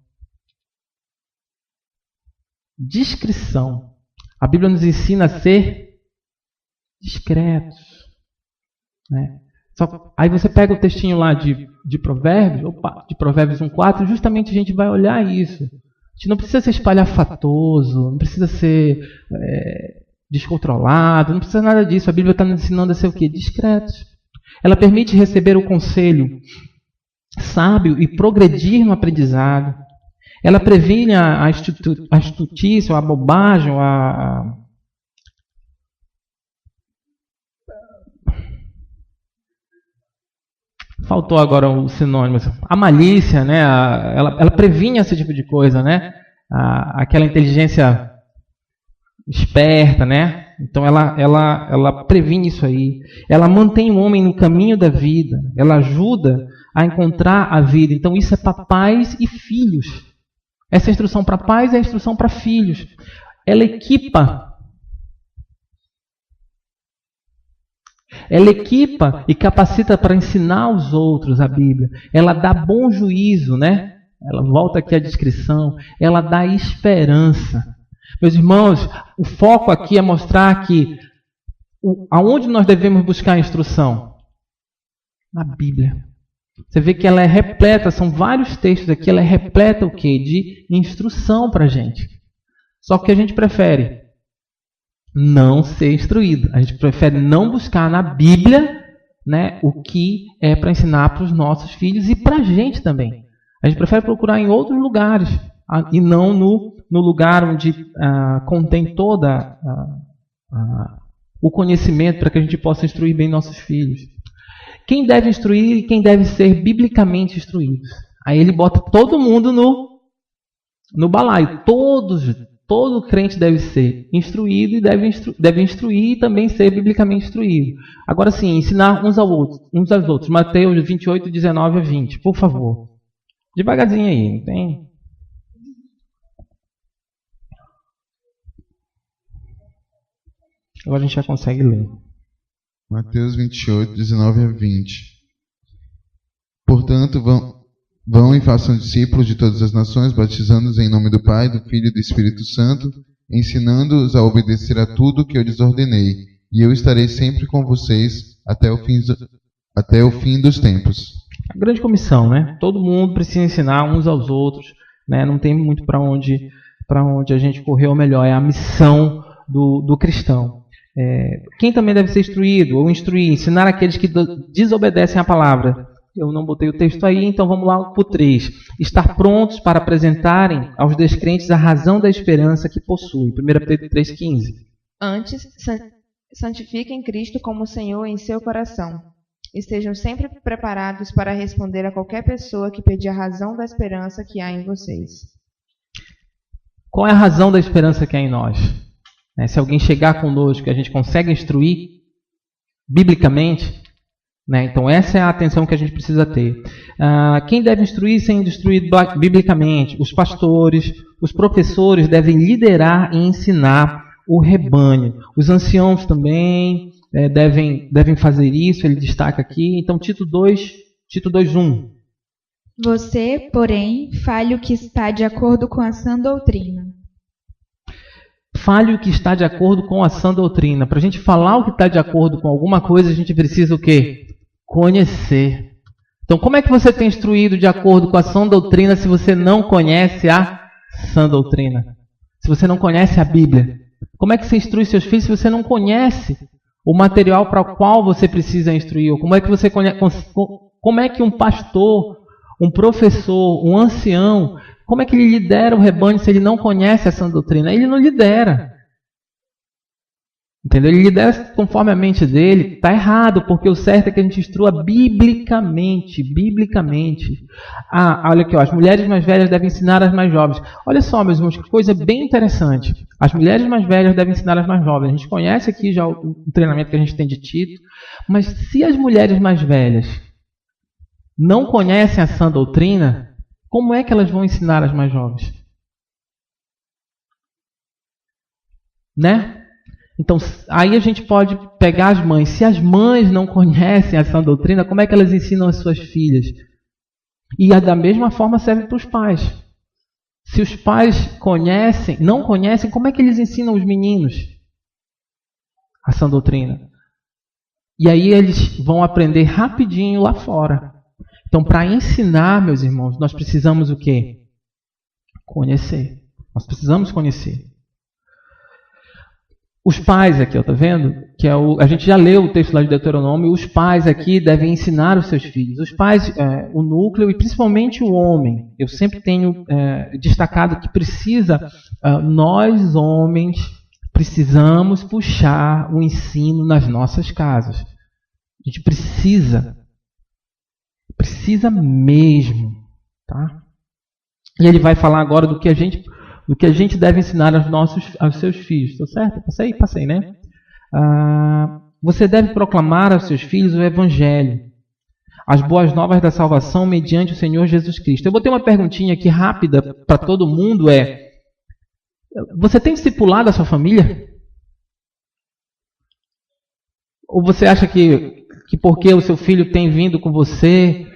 Discrição. A Bíblia nos ensina a ser discretos, né? Aí você pega o textinho lá de Provérbios, de Provérbios 1,4, justamente a gente vai olhar isso. A gente não precisa ser espalhafatoso, não precisa ser descontrolado, não precisa nada disso. A Bíblia está nos ensinando a ser o quê? Discretos. Ela permite receber o conselho sábio e progredir no aprendizado. Ela previne a estultícia, a bobagem, faltou agora o sinônimo. A malícia, né? Ela previne esse tipo de coisa, né? Aquela inteligência esperta, né? Então ela previne isso aí. Ela mantém o homem no caminho da vida. Ela ajuda a encontrar a vida. Então isso é para pais e filhos. Essa instrução para pais é a instrução para filhos. Ela equipa e capacita para ensinar aos outros a Bíblia. Ela dá bom juízo, né? Ela volta aqui à descrição. Ela dá esperança. Meus irmãos, o foco aqui é mostrar que aonde nós devemos buscar a instrução? Na Bíblia. Você vê que ela é repleta, são vários textos aqui, ela é repleta o quê? De instrução para a gente. Só que a gente prefere não ser instruído. A gente prefere não buscar na Bíblia, né, o que é para ensinar para os nossos filhos e para a gente também. A gente prefere procurar em outros lugares e não no lugar onde contém toda o conhecimento para que a gente possa instruir bem nossos filhos. Quem deve instruir e quem deve ser biblicamente instruído. Aí ele bota todo mundo no balaio. Todo crente deve ser instruído e deve instruir e também ser biblicamente instruído. Agora sim, ensinar uns aos outros. Mateus 28, 19 a 20. Por favor. Devagarzinho aí, não tem? Agora a gente já consegue ler. Mateus 28, 19 a 20. Portanto, vão e façam discípulos de todas as nações, batizando-os em nome do Pai, do Filho e do Espírito Santo, ensinando-os a obedecer a tudo que eu lhes ordenei, e eu estarei sempre com vocês até o fim dos tempos. A grande comissão, né? Todo mundo precisa ensinar uns aos outros, né? Não tem muito para onde a gente correr, ou melhor, é a missão do cristão. Quem também deve ser instruído ou instruir, ensinar aqueles que desobedecem à palavra. Eu não botei o texto aí, então vamos lá para o 3. Estar prontos para apresentarem aos descrentes a razão da esperança que possui. 1 Pedro 3,15. Antes, santifiquem Cristo como Senhor em seu coração. Estejam sempre preparados para responder a qualquer pessoa que pedir a razão da esperança que há em vocês. Qual é a razão da esperança que há em nós? Se alguém chegar conosco, a gente consegue instruir biblicamente, né? Então essa é a atenção que a gente precisa ter. Quem deve instruir sendo instruído biblicamente? Os pastores, os professores devem liderar e ensinar o rebanho. Os anciãos também devem fazer isso, ele destaca aqui. Então Tito 2:1. Você, porém, fale o que está de acordo com a sã doutrina. Fale o que está de acordo com a sã doutrina. Para a gente falar o que está de acordo com alguma coisa, a gente precisa o quê? Conhecer. Então, como é que você tem instruído de acordo com a sã doutrina se você não conhece a sã doutrina? Se você não conhece a Bíblia? Como é que você instrui seus filhos se você não conhece o material para o qual você precisa instruir? Ou como é que você conhece, como é que um pastor, um professor, um ancião, como é que ele lidera o rebanho se ele não conhece a sã doutrina? Ele não lidera. Entendeu? Ele lidera conforme a mente dele. Está errado, porque o certo é que a gente instrua biblicamente. Olha aqui, as mulheres mais velhas devem ensinar as mais jovens. Olha só, meus irmãos, que coisa bem interessante. As mulheres mais velhas devem ensinar as mais jovens. A gente conhece aqui já o treinamento que a gente tem de Tito. Mas se as mulheres mais velhas não conhecem a sã doutrina, como é que elas vão ensinar as mais jovens? Né? Então, aí a gente pode pegar as mães. Se as mães não conhecem a sã doutrina, como é que elas ensinam as suas filhas? E da mesma forma serve para os pais. Se os pais não conhecem, como é que eles ensinam os meninos a sã doutrina? E aí eles vão aprender rapidinho lá fora. Então, para ensinar, meus irmãos, nós precisamos o quê? Conhecer. Nós precisamos conhecer. Os pais aqui, tá vendo? Que a gente já leu o texto lá de Deuteronômio. Os pais aqui devem ensinar os seus filhos. Os pais, o núcleo e principalmente o homem. Eu sempre tenho destacado que nós homens, precisamos puxar o ensino nas nossas casas. A gente precisa mesmo, tá? E ele vai falar agora do que a gente deve ensinar aos seus filhos, tá certo? Passei, né? Você deve proclamar aos seus filhos o Evangelho, as boas novas da salvação mediante o Senhor Jesus Cristo. Eu vou ter uma perguntinha aqui rápida para todo mundo, você tem discipulado a sua família? Ou você acha que porque o seu filho tem vindo com você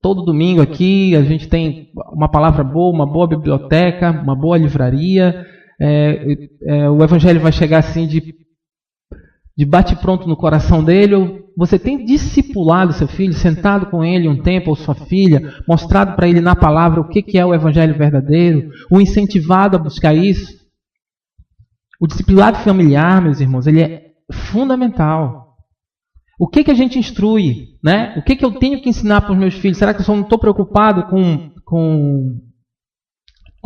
todo domingo aqui, a gente tem uma palavra boa, uma boa biblioteca, uma boa livraria, o Evangelho vai chegar assim de bate-pronto no coração dele? Ou você tem discipulado seu filho, sentado com ele um tempo, ou sua filha, mostrado para ele na palavra o que é o Evangelho verdadeiro, o incentivado a buscar isso? O discipulado familiar, meus irmãos, ele é fundamental. O que a gente instrui, né? O que eu tenho que ensinar para os meus filhos? Será que eu só não estou preocupado com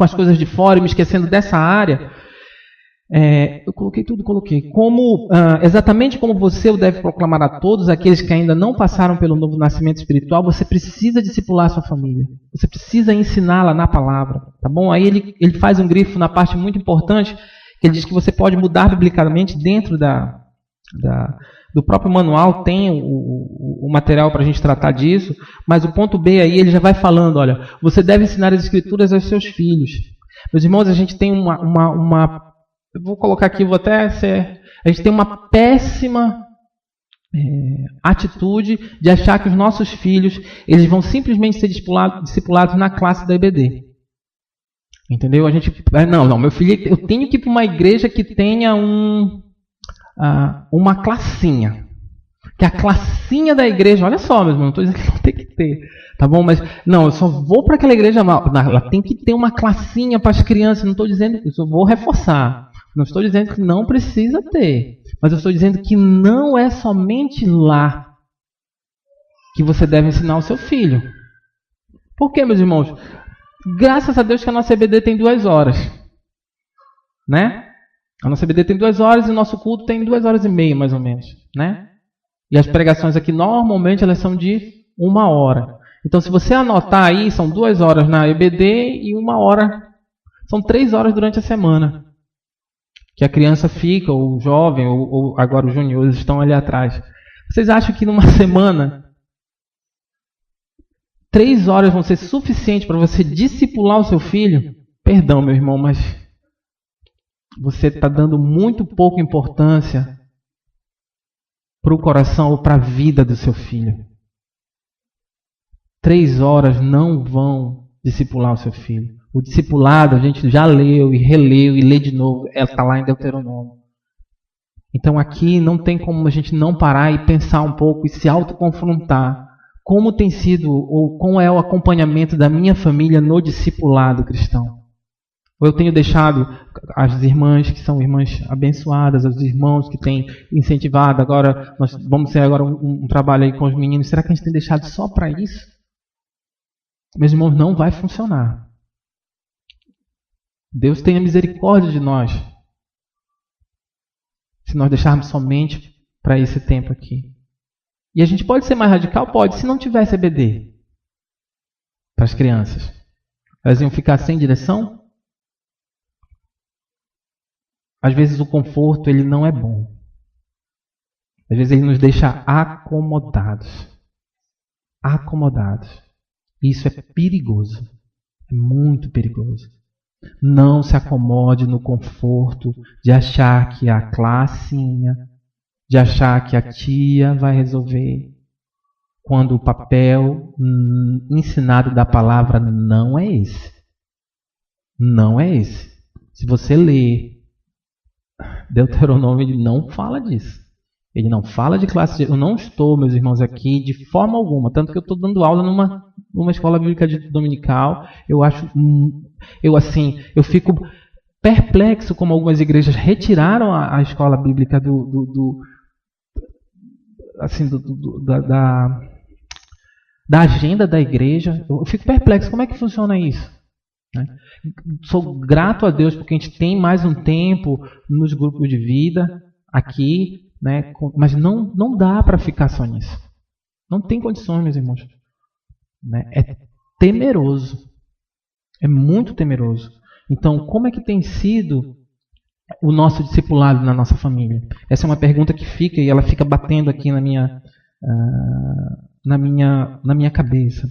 as coisas de fora e me esquecendo dessa área? Eu coloquei. Exatamente como você o deve proclamar a todos aqueles que ainda não passaram pelo novo nascimento espiritual, você precisa discipular a sua família. Você precisa ensiná-la na palavra, tá bom? Aí ele faz um grifo na parte muito importante, que ele diz que você pode mudar biblicamente dentro do próprio manual, tem o material para a gente tratar disso, mas o ponto B aí, ele já vai falando, olha, você deve ensinar as Escrituras aos seus filhos. Meus irmãos, a gente tem eu vou colocar aqui, a gente tem uma péssima atitude de achar que os nossos filhos, eles vão simplesmente ser discipulados na classe da EBD. Entendeu? A gente, não, meu filho, eu tenho que ir para uma igreja que tenha uma classinha. Que a classinha da igreja, olha só, meu irmão, não estou dizendo que não tem que ter, tá bom? Mas, não, eu só vou para aquela igreja, ela tem que ter uma classinha para as crianças, não estou dizendo, eu só vou reforçar. Não estou dizendo que não precisa ter, mas eu estou dizendo que não é somente lá que você deve ensinar o seu filho. Por quê, meus irmãos? Graças a Deus que a nossa EBD tem 2 horas, né? A nossa EBD tem 2 horas e o nosso culto tem 2 horas e meia, mais ou menos, né? E as pregações aqui, normalmente, elas são de 1 hora. Então, se você anotar aí, são 2 horas na EBD e 1 hora. São 3 horas durante a semana. Que a criança fica, ou o jovem, ou agora os juniores estão ali atrás. Vocês acham que numa semana, 3 horas vão ser suficientes para você discipular o seu filho? Perdão, meu irmão, mas você está dando muito pouca importância para o coração ou para a vida do seu filho. 3 horas não vão discipular o seu filho. O discipulado a gente já leu e releu e lê de novo. Está lá em Deuteronômio. Então aqui não tem como a gente não parar e pensar um pouco e se autoconfrontar. Como tem sido ou como é o acompanhamento da minha família no discipulado cristão? Ou eu tenho deixado as irmãs que são irmãs abençoadas, os irmãos que têm incentivado, agora nós vamos ter agora um trabalho aí com os meninos, será que a gente tem deixado só para isso? Meus irmãos, não vai funcionar. Deus tenha misericórdia de nós, se nós deixarmos somente para esse tempo aqui. E a gente pode ser mais radical? Pode, se não tivesse EBD para as crianças. Elas iam ficar sem direção? Às vezes o conforto ele não é bom. Às vezes ele nos deixa acomodados. Acomodados. E isso é perigoso. É muito perigoso. Não se acomode no conforto de achar que a classinha, de achar que a tia vai resolver, quando o papel ensinado da palavra não é esse. Não é esse. Se você ler Deuteronômio, ele não fala disso. Ele não fala de classe. Eu não estou, meus irmãos, aqui de forma alguma. Tanto que eu estou dando aula numa escola bíblica dominical. Eu fico perplexo como algumas igrejas retiraram a escola bíblica da agenda da igreja. Eu fico perplexo. Como é que funciona isso? Sou grato a Deus porque a gente tem mais um tempo nos grupos de vida aqui, né? Mas não dá para ficar só nisso. Não tem condições, meus irmãos. Né? É temeroso. É muito temeroso. Então, como é que tem sido o nosso discipulado na nossa família? Essa é uma pergunta que fica e ela fica batendo aqui na minha cabeça.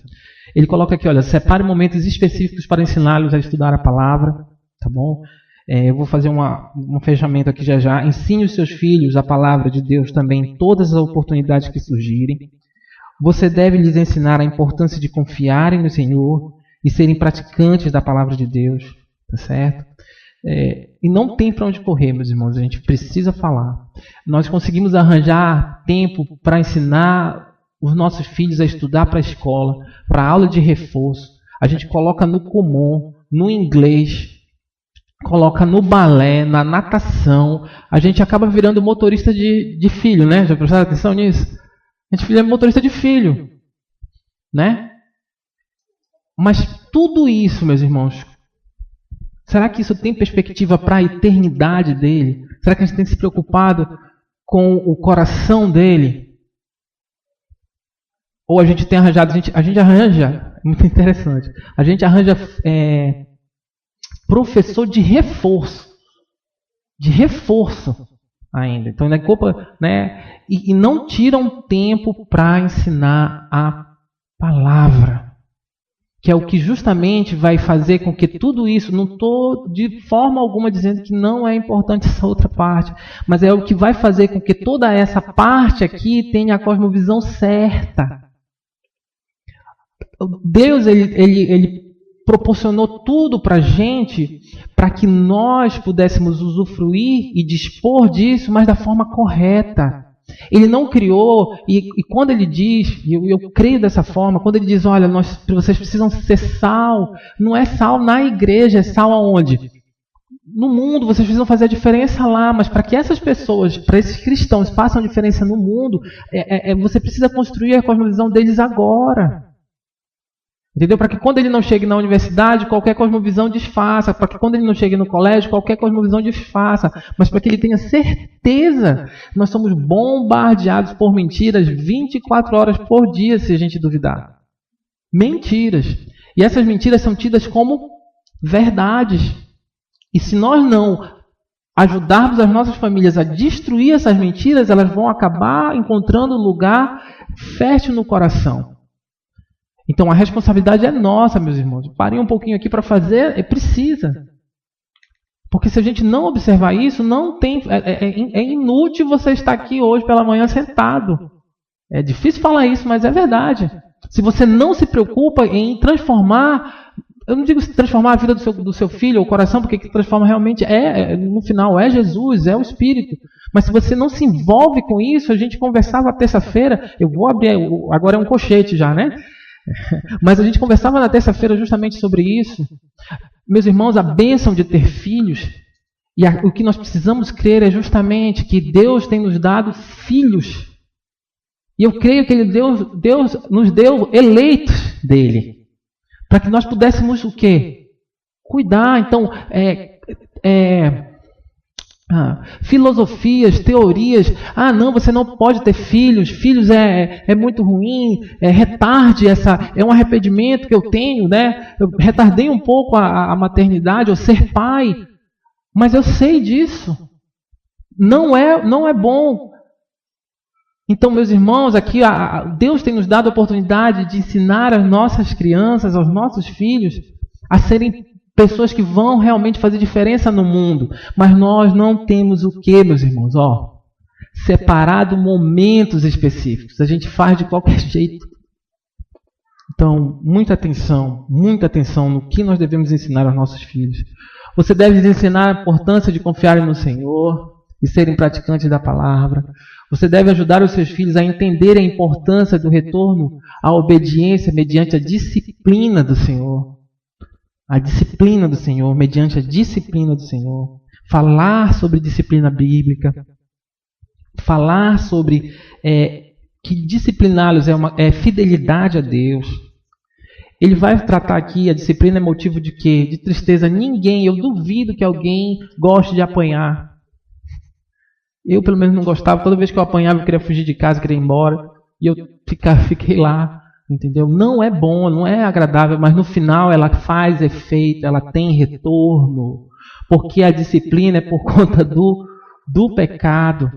Ele coloca aqui, olha, separe momentos específicos para ensiná-los a estudar a palavra, tá bom? Eu vou fazer um fechamento aqui já. Ensine os seus filhos a palavra de Deus também em todas as oportunidades que surgirem. Você deve lhes ensinar a importância de confiarem no Senhor e serem praticantes da palavra de Deus, tá certo? E não tem para onde correr, meus irmãos, a gente precisa falar. Nós conseguimos arranjar tempo para ensinar os nossos filhos a estudar para a escola, para a aula de reforço. A gente coloca no comum, no inglês, coloca no balé, na natação. A gente acaba virando motorista de filho, né? Já prestaram atenção nisso? A gente é motorista de filho, né? Mas tudo isso, meus irmãos, será que isso tem perspectiva para a eternidade dele? Será que a gente tem se preocupado com o coração dele? Ou a gente tem arranjado, a gente arranja, muito interessante, a gente arranja professor de reforço ainda. Então, é culpa, né? E não tiram tempo para ensinar a palavra, que é o que justamente vai fazer com que tudo isso, não estou de forma alguma dizendo que não é importante essa outra parte, mas é o que vai fazer com que toda essa parte aqui tenha a cosmovisão certa. Deus, ele proporcionou tudo para a gente, para que nós pudéssemos usufruir e dispor disso, mas da forma correta. Ele não criou, e quando ele diz, e eu creio dessa forma, quando ele diz, olha, vocês precisam ser sal, não é sal na igreja, é sal aonde? No mundo, vocês precisam fazer a diferença lá, mas para que essas pessoas, para esses cristãos, façam a diferença no mundo, você precisa construir a cosmovisão deles agora. Entendeu? Para que quando ele não chegue na universidade, qualquer cosmovisão desfaça. Para que quando ele não chegue no colégio, qualquer cosmovisão desfaça. Mas para que ele tenha certeza, nós somos bombardeados por mentiras 24 horas por dia, se a gente duvidar. Mentiras. E essas mentiras são tidas como verdades. E se nós não ajudarmos as nossas famílias a destruir essas mentiras, elas vão acabar encontrando lugar fértil no coração. Então a responsabilidade é nossa, meus irmãos. Parem um pouquinho aqui para fazer, precisa. Porque se a gente não observar isso, não tem, é inútil você estar aqui hoje pela manhã sentado. É difícil falar isso, mas é verdade. Se você não se preocupa em transformar, eu não digo transformar a vida do seu filho ou coração, porque que transforma realmente no final é Jesus, é o Espírito. Mas se você não se envolve com isso, a gente conversava terça-feira, eu vou abrir, agora é um colchete já, né? Mas a gente conversava na terça-feira justamente sobre isso. Meus irmãos, a bênção de ter filhos, e o que nós precisamos crer é justamente que Deus tem nos dado filhos. E eu creio que Deus nos deu eleitos dele, para que nós pudéssemos o quê? Cuidar. Então, filosofias, teorias, não, você não pode ter filhos é muito ruim, retarde é um arrependimento que eu tenho, né? Eu retardei um pouco a maternidade, ou ser pai, mas eu sei disso, não é bom. Então, meus irmãos, aqui Deus tem nos dado a oportunidade de ensinar as nossas crianças, aos nossos filhos, a serem pessoas que vão realmente fazer diferença no mundo. Mas nós não temos o que, meus irmãos? Separado momentos específicos. A gente faz de qualquer jeito. Então, muita atenção no que nós devemos ensinar aos nossos filhos. Você deve ensinar a importância de confiar no Senhor e serem praticantes da palavra. Você deve ajudar os seus filhos a entender a importância do retorno à obediência mediante a disciplina do Senhor. A disciplina do Senhor, mediante a disciplina do Senhor. Falar sobre disciplina bíblica. Falar sobre que discipliná-los é fidelidade a Deus. Ele vai tratar aqui, a disciplina é motivo de quê? De tristeza. Ninguém, eu duvido que alguém goste de apanhar. Eu, pelo menos, não gostava. Toda vez que eu apanhava, eu queria fugir de casa, queria ir embora. E eu fiquei lá, entendeu? Não é bom, não é agradável, mas no final ela faz efeito, ela tem retorno. Porque a disciplina é por conta do pecado.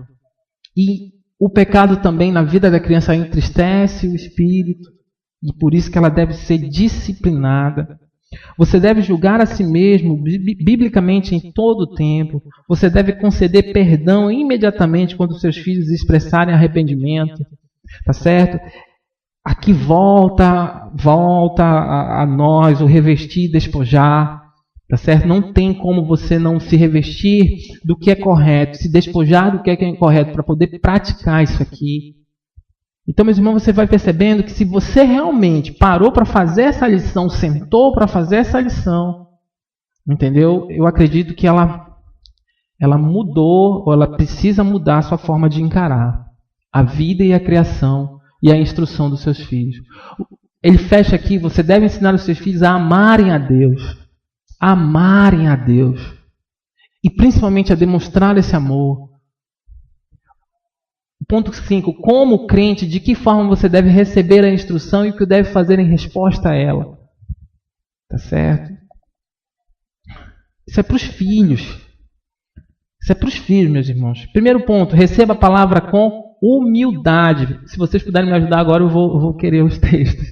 E o pecado também na vida da criança entristece o espírito. E por isso que ela deve ser disciplinada. Você deve julgar a si mesmo biblicamente em todo o tempo. Você deve conceder perdão imediatamente quando seus filhos expressarem arrependimento. Tá certo? Aqui volta a nós o revestir e despojar. Tá certo? Não tem como você não se revestir do que é correto, se despojar do que é incorreto para poder praticar isso aqui. Então, meus irmãos, você vai percebendo que se você realmente parou para fazer essa lição, sentou para fazer essa lição, entendeu? Eu acredito que ela mudou, ou ela precisa mudar a sua forma de encarar a vida e a criação e a instrução dos seus filhos. Ele fecha aqui, você deve ensinar os seus filhos a amarem a Deus. Amarem a Deus. E principalmente a demonstrar esse amor. Ponto 5. Como crente, de que forma você deve receber a instrução e o que deve fazer em resposta a ela? Tá certo? Isso é para os filhos. Isso é para os filhos, meus irmãos. Primeiro ponto, receba a palavra com humildade. Se vocês puderem me ajudar agora, eu vou querer os textos.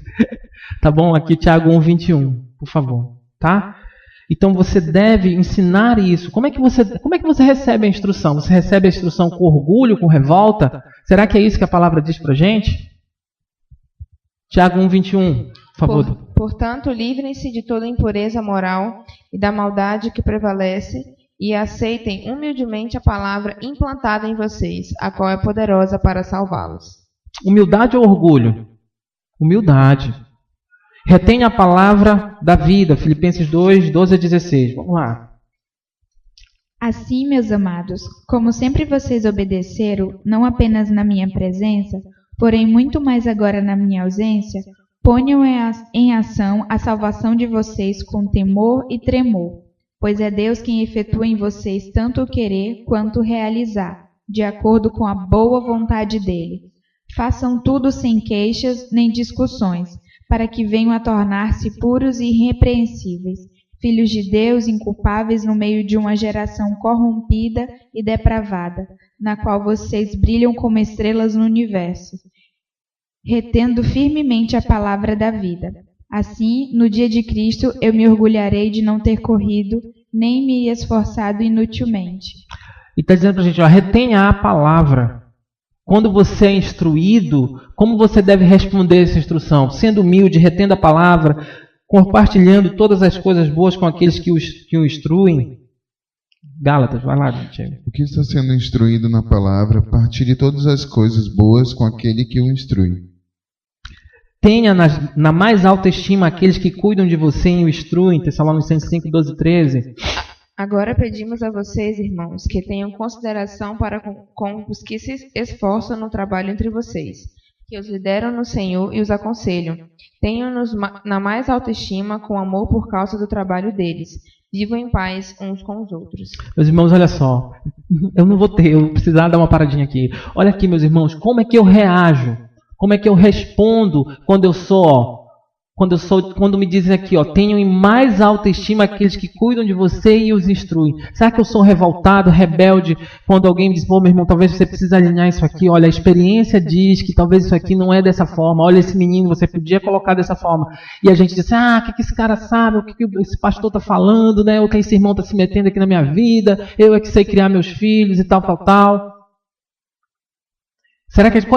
Tá bom? Aqui Tiago 1:21, por favor. Tá? Então você deve ensinar isso. Como é que você recebe a instrução? Você recebe a instrução com orgulho, com revolta? Será que é isso que a palavra diz para a gente? Tiago 1:21, por favor. Portanto, livrem-se de toda impureza moral e da maldade que prevalece e aceitem humildemente a palavra implantada em vocês, a qual é poderosa para salvá-los. Humildade ou orgulho? Humildade. Retenha a palavra da vida, Filipenses 2:12-16. Vamos lá. Assim, meus amados, como sempre vocês obedeceram, não apenas na minha presença, porém muito mais agora na minha ausência, ponham em ação a salvação de vocês com temor e tremor, pois é Deus quem efetua em vocês tanto o querer quanto o realizar, de acordo com a boa vontade dele. Façam tudo sem queixas nem discussões, para que venham a tornar-se puros e irrepreensíveis, filhos de Deus inculpáveis no meio de uma geração corrompida e depravada, na qual vocês brilham como estrelas no universo, retendo firmemente a palavra da vida. Assim, no dia de Cristo, eu me orgulharei de não ter corrido, nem me esforçado inutilmente. E está dizendo para a gente, retenha a palavra. Quando você é instruído, como você deve responder essa instrução? Sendo humilde, retendo a palavra, compartilhando todas as coisas boas com aqueles que o instruem. Gálatas, vai lá, Tiago. O que está sendo instruído na palavra, partilhe todas as coisas boas com aquele que o instrui. Tenha na mais alta estima aqueles que cuidam de você e o instruem. Tessalonicenses 5:12-13. Agora pedimos a vocês, irmãos, que tenham consideração para com os que se esforçam no trabalho entre vocês, que os lideram no Senhor e os aconselham. Tenham-nos na mais alta estima com amor por causa do trabalho deles. Vivam em paz uns com os outros. Meus irmãos, olha só. Eu vou precisar dar uma paradinha aqui. Olha aqui, meus irmãos, como é que eu reajo? Como é que eu respondo quando me dizem aqui, tenham em mais alta estima aqueles que cuidam de você e os instruem. Será que eu sou revoltado, rebelde, quando alguém me diz, meu irmão, talvez você precise alinhar isso aqui, olha, a experiência diz que talvez isso aqui não é dessa forma, olha esse menino, você podia colocar dessa forma. E a gente diz, o que esse cara sabe, o que esse pastor está falando, né? O que esse irmão está se metendo aqui na minha vida, eu é que sei criar meus filhos e tal. Qual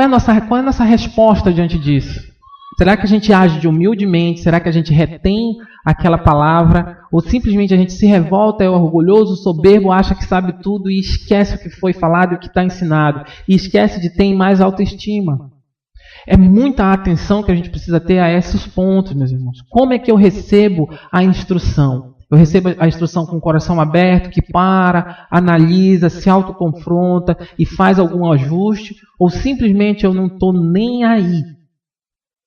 é a nossa resposta diante disso? Será que a gente age de humildemente? Será que a gente retém aquela palavra? Ou simplesmente a gente se revolta, é orgulhoso, soberbo, acha que sabe tudo e esquece o que foi falado e o que está ensinado? E esquece de ter mais autoestima. É muita atenção que a gente precisa ter a esses pontos, meus irmãos. Como é que eu recebo a instrução? Eu recebo a instrução com o coração aberto, que para, analisa, se autoconfronta e faz algum ajuste? Ou simplesmente eu não estou nem aí?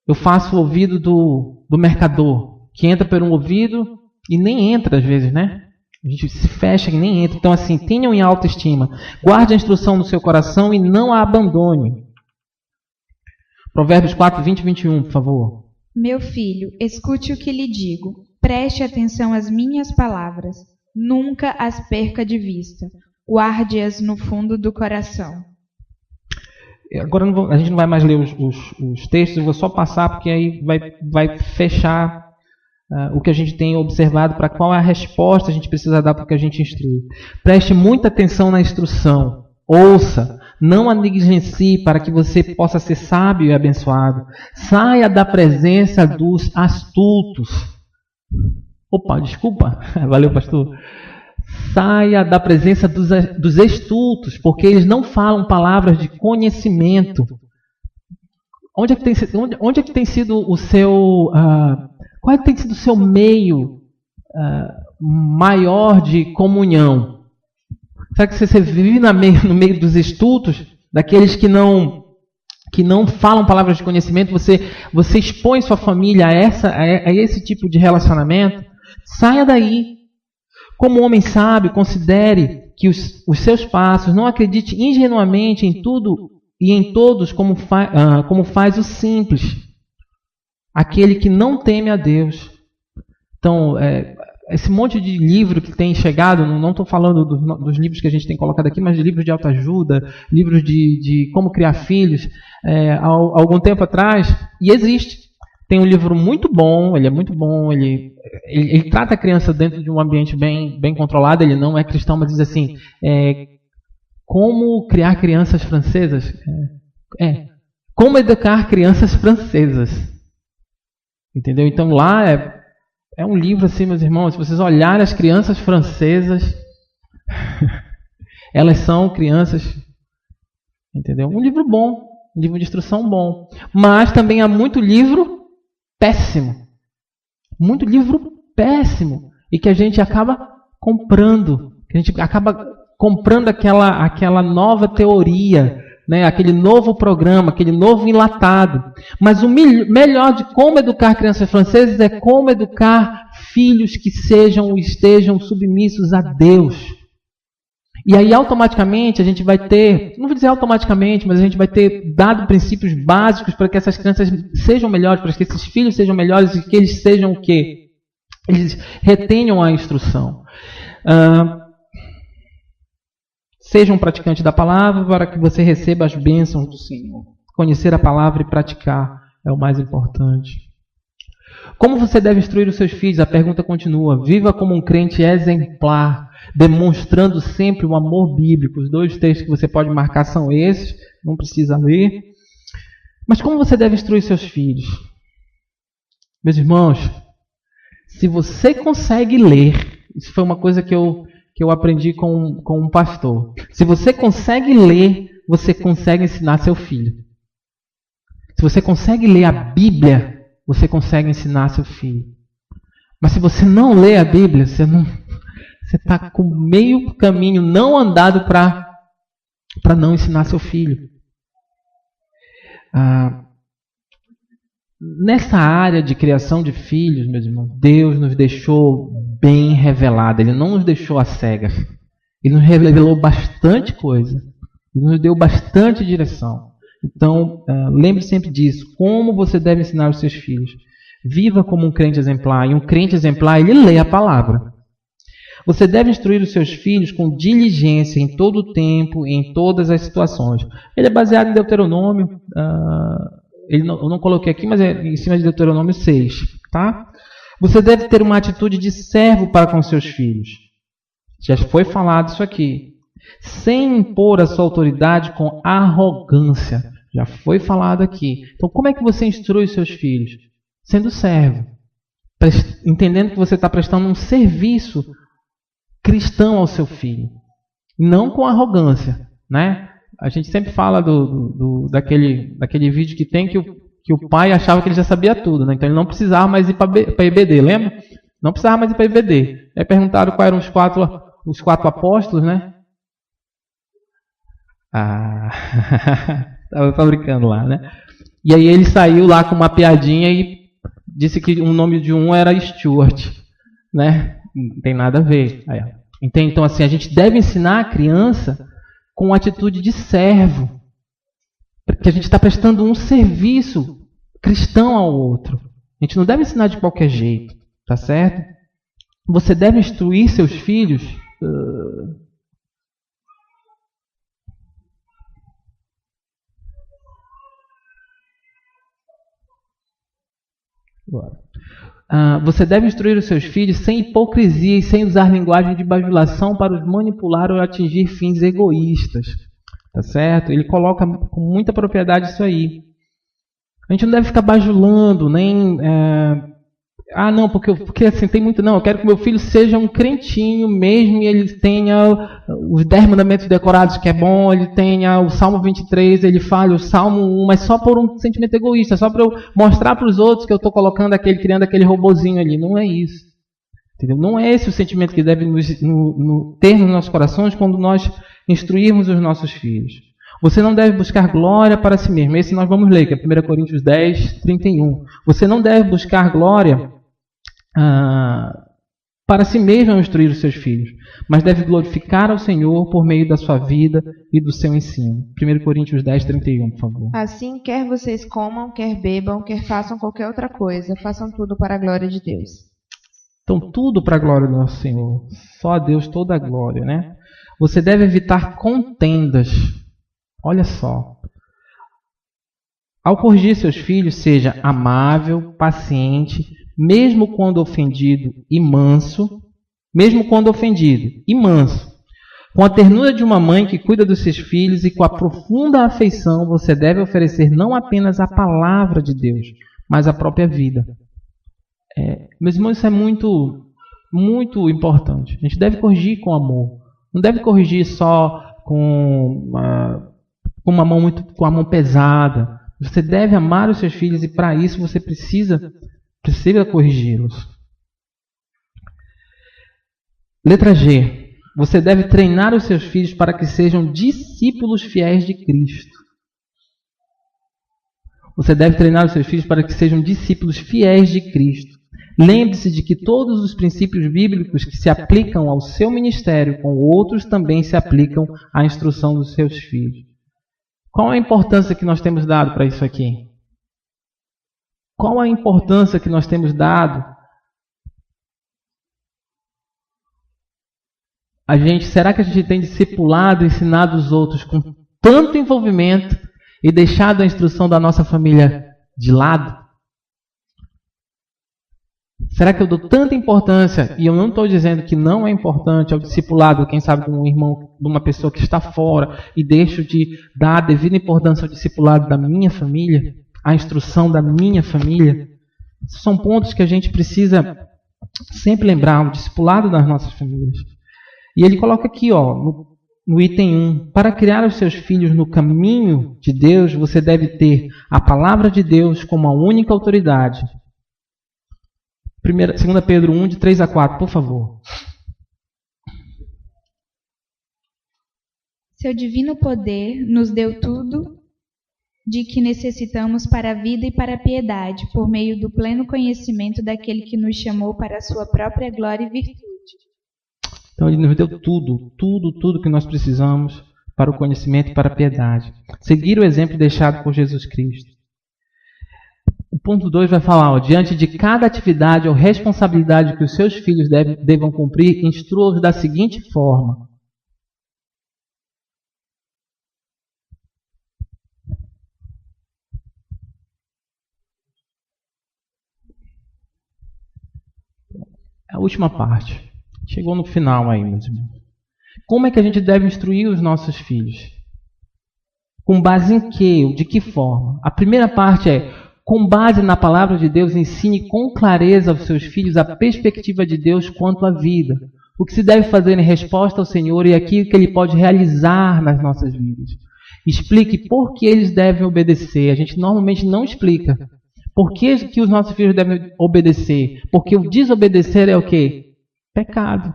Eu faço o ouvido do mercador, que entra por um ouvido e nem entra às vezes, né? A gente se fecha e nem entra. Então assim, tenham em autoestima. Guarde a instrução no seu coração e não a abandone. Provérbios 4, 20 e 21, por favor. Meu filho, escute o que lhe digo. Preste atenção às minhas palavras. Nunca as perca de vista. Guarde-as no fundo do coração. Agora a gente não vai mais ler os textos, eu vou só passar porque aí vai fechar o que a gente tem observado, para qual é a resposta a gente precisa dar para o que a gente instrui. Preste muita atenção na instrução. Ouça, não a negligencie para que você possa ser sábio e abençoado. Saia da presença dos astutos. Opa, desculpa. Valeu, pastor. Saia da presença dos estultos, porque eles não falam palavras de conhecimento. Onde é que tem sido o seu... qual é que tem sido o seu meio maior de comunhão? Será que você vive no meio dos estultos, daqueles que não falam palavras de conhecimento? Você expõe sua família a esse tipo de relacionamento? Saia daí. Como homem sábio, considere que os seus passos, não acredite ingenuamente em tudo e em todos como faz o simples, aquele que não teme a Deus. Então, esse monte de livro que tem chegado, não estou falando dos livros que a gente tem colocado aqui, mas de livros de autoajuda, livros de como criar filhos, há algum tempo atrás, e existe. Tem um livro muito bom, ele é muito bom, ele trata a criança dentro de um ambiente bem controlado, ele não é cristão, mas diz assim, como criar crianças francesas? Como educar crianças francesas. Entendeu? Então lá é um livro assim, meus irmãos, se vocês olharem as crianças francesas, elas são crianças, entendeu? Um livro bom, um livro de instrução bom, mas também há muito livro péssimo. Muito livro péssimo. E que a gente acaba comprando. Que a gente acaba comprando aquela nova teoria, né? Aquele novo programa, aquele novo enlatado. Mas o melhor de como educar crianças francesas é como educar filhos que estejam submissos a Deus. E aí automaticamente a gente vai ter, não vou dizer automaticamente, mas a gente vai ter dado princípios básicos para que essas crianças sejam melhores, para que esses filhos sejam melhores e que eles sejam o quê? Eles retenham a instrução. Seja um praticante da palavra para que você receba as bênçãos do Senhor. Conhecer a palavra e praticar é o mais importante. Como você deve instruir os seus filhos? A pergunta continua. Viva como um crente exemplar, demonstrando sempre o amor bíblico. Os dois textos que você pode marcar são esses, não precisa ler. Mas como você deve instruir seus filhos? Meus irmãos, se você consegue ler, isso foi uma coisa que eu aprendi com um pastor. Se você consegue ler, você consegue ensinar seu filho. Se você consegue ler a Bíblia, você consegue ensinar seu filho. Mas se você não lê a Bíblia, você está com meio caminho não andado para não ensinar seu filho. Nessa área de criação de filhos, meus irmãos, Deus nos deixou bem revelado. Ele não nos deixou às cegas. Ele nos revelou bastante coisa. Ele nos deu bastante direção. Então, lembre sempre disso. Como você deve ensinar os seus filhos? Viva como um crente exemplar. E um crente exemplar, ele lê a palavra. Você deve instruir os seus filhos com diligência em todo o tempo e em todas as situações. Ele é baseado em Deuteronômio. Eu não coloquei aqui, mas é em cima de Deuteronômio 6. Tá? Você deve ter uma atitude de servo para com seus filhos. Já foi falado isso aqui. Sem impor a sua autoridade com arrogância. Já foi falado aqui. Então, como é que você instrui os seus filhos? Sendo servo. Entendendo que você está prestando um serviço cristão ao seu filho. Não com arrogância, né? A gente sempre fala daquele vídeo que tem que o pai achava que ele já sabia tudo, né? Então ele não precisava mais ir para IBD, lembra? Não precisava mais ir para IBD. Aí perguntaram quais eram os quatro apóstolos, né? Estava fabricando lá, né? E aí ele saiu lá com uma piadinha e disse que o nome de um era Stuart, né? Não tem nada a ver. Aí, entende? Então, assim, a gente deve ensinar a criança com atitude de servo, porque a gente está prestando um serviço cristão ao outro. A gente não deve ensinar de qualquer jeito, tá certo? Você deve instruir seus filhos. Você deve instruir os seus filhos sem hipocrisia e sem usar linguagem de bajulação para os manipular ou atingir fins egoístas. Tá certo? Ele coloca com muita propriedade isso aí. A gente não deve ficar bajulando, nem... não, porque assim, tem muito... Não, eu quero que meu filho seja um crentinho mesmo e ele tenha os 10 mandamentos decorados, que é bom, ele tenha o Salmo 23, ele fale o Salmo 1, mas só por um sentimento egoísta, só para eu mostrar para os outros que eu estou criando aquele robozinho ali. Não é isso. Entendeu? Não é esse o sentimento que deve ter nos nossos corações quando nós instruirmos os nossos filhos. Você não deve buscar glória para si mesmo. Esse nós vamos ler, que é 1 Coríntios 10, 31. Você não deve buscar glória para si mesmo ao instruir os seus filhos, mas deve glorificar ao Senhor por meio da sua vida e do seu ensino. 1 Coríntios 10, 31, por favor. Assim, quer vocês comam, quer bebam, quer façam qualquer outra coisa, façam tudo para a glória de Deus. Então, tudo para a glória do nosso Senhor. Só a Deus toda a glória, né? Você deve evitar contendas. Olha só. Ao corrigir seus filhos, seja amável, paciente, mesmo quando ofendido e manso. Mesmo quando ofendido e manso. Com a ternura de uma mãe que cuida dos seus filhos e com a profunda afeição, você deve oferecer não apenas a palavra de Deus, mas a própria vida. Meus irmãos, isso é muito, muito importante. A gente deve corrigir com amor. Não deve corrigir só com a mão pesada. Você deve amar os seus filhos e para isso você precisa corrigi-los. Letra G. Você deve treinar os seus filhos para que sejam discípulos fiéis de Cristo. Você deve treinar os seus filhos para que sejam discípulos fiéis de Cristo. Lembre-se de que todos os princípios bíblicos que se aplicam ao seu ministério com outros também se aplicam à instrução dos seus filhos. Qual a importância que nós temos dado para isso aqui? Qual a importância que nós temos dado? Será que a gente tem discipulado, ensinado os outros com tanto envolvimento e deixado a instrução da nossa família de lado? Será que eu dou tanta importância, e eu não estou dizendo que não é importante ao discipulado, quem sabe de um irmão, de uma pessoa que está fora, e deixo de dar a devida importância ao discipulado da minha família, à instrução da minha família? Esses são pontos que a gente precisa sempre lembrar, o discipulado das nossas famílias. E ele coloca aqui, no item 1, para criar os seus filhos no caminho de Deus, você deve ter a palavra de Deus como a única autoridade. 2 Pedro 1, de 3 a 4, por favor. Seu divino poder nos deu tudo de que necessitamos para a vida e para a piedade, por meio do pleno conhecimento daquele que nos chamou para a sua própria glória e virtude. Então ele nos deu tudo que nós precisamos para o conhecimento e para a piedade. Seguir o exemplo deixado por Jesus Cristo. O ponto 2 vai falar, diante de cada atividade ou responsabilidade que os seus filhos devam cumprir, instrua-os da seguinte forma. A última parte. Chegou no final aí, meus irmãos. Como é que a gente deve instruir os nossos filhos? Com base em quê? De que forma? A primeira parte é, com base na palavra de Deus, ensine com clareza aos seus filhos a perspectiva de Deus quanto à vida. O que se deve fazer em resposta ao Senhor e aquilo que Ele pode realizar nas nossas vidas. Explique por que eles devem obedecer. A gente normalmente não explica. Por que os nossos filhos devem obedecer? Porque o desobedecer é o quê? Pecado.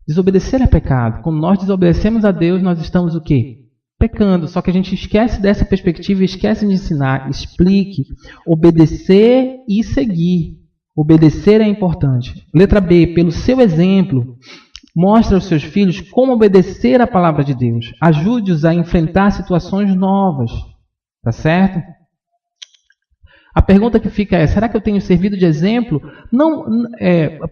Desobedecer é pecado. Quando nós desobedecemos a Deus, nós estamos o quê? Pecando. Só que a gente esquece dessa perspectiva e esquece de ensinar. Explique. Obedecer e seguir. Obedecer é importante. Letra B. Pelo seu exemplo, mostre aos seus filhos como obedecer a palavra de Deus. Ajude-os a enfrentar situações novas. Tá certo? A pergunta que fica é, será que eu tenho servido de exemplo? Não,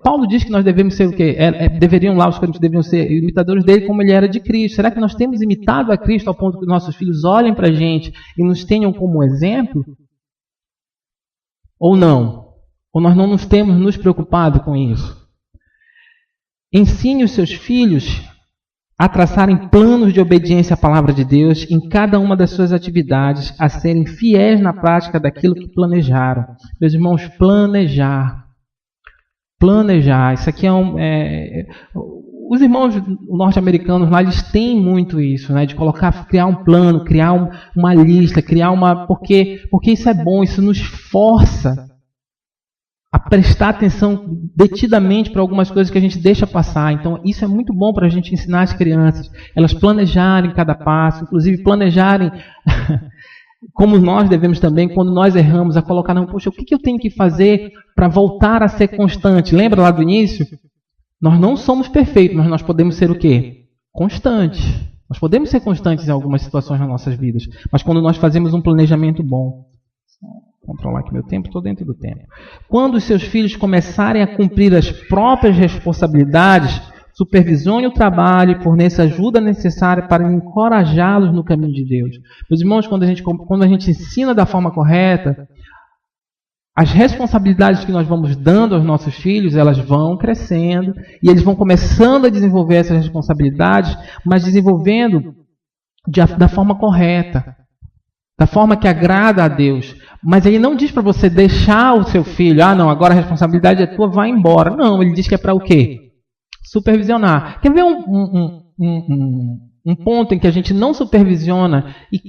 Paulo diz que nós devemos ser o quê? Deveriam lá, os coríntios deveriam ser imitadores dele como ele era de Cristo. Será que nós temos imitado a Cristo ao ponto que nossos filhos olhem para a gente e nos tenham como exemplo? Ou não? Ou nós não nos temos nos preocupado com isso? Ensine os seus filhos a traçarem planos de obediência à palavra de Deus em cada uma das suas atividades, a serem fiéis na prática daquilo que planejaram. Meus irmãos, planejar. Planejar. Isso aqui os irmãos norte-americanos lá, eles têm muito isso, né? De criar um plano, criar uma lista, porque isso é bom, isso nos força a prestar atenção detidamente para algumas coisas que a gente deixa passar. Então, isso é muito bom para a gente ensinar as crianças. Elas planejarem cada passo, inclusive planejarem, como nós devemos também, quando nós erramos, a colocar, não, poxa, o que eu tenho que fazer para voltar a ser constante? Lembra lá do início? Nós não somos perfeitos, mas nós podemos ser o quê? Constantes. Nós podemos ser constantes em algumas situações nas nossas vidas, mas quando nós fazemos um planejamento bom. Controlar aqui meu tempo, estou dentro do tempo. Quando os seus filhos começarem a cumprir as próprias responsabilidades, supervisione o trabalho e forneça ajuda necessária para encorajá-los no caminho de Deus. Meus irmãos, quando a gente ensina da forma correta, as responsabilidades que nós vamos dando aos nossos filhos, elas vão crescendo e eles vão começando a desenvolver essas responsabilidades, mas desenvolvendo da forma correta, da forma que agrada a Deus. Mas ele não diz para você deixar o seu filho, não, agora a responsabilidade é tua, vai embora. Não, ele diz que é para o quê? Supervisionar. Quer ver um ponto em que a gente não supervisiona e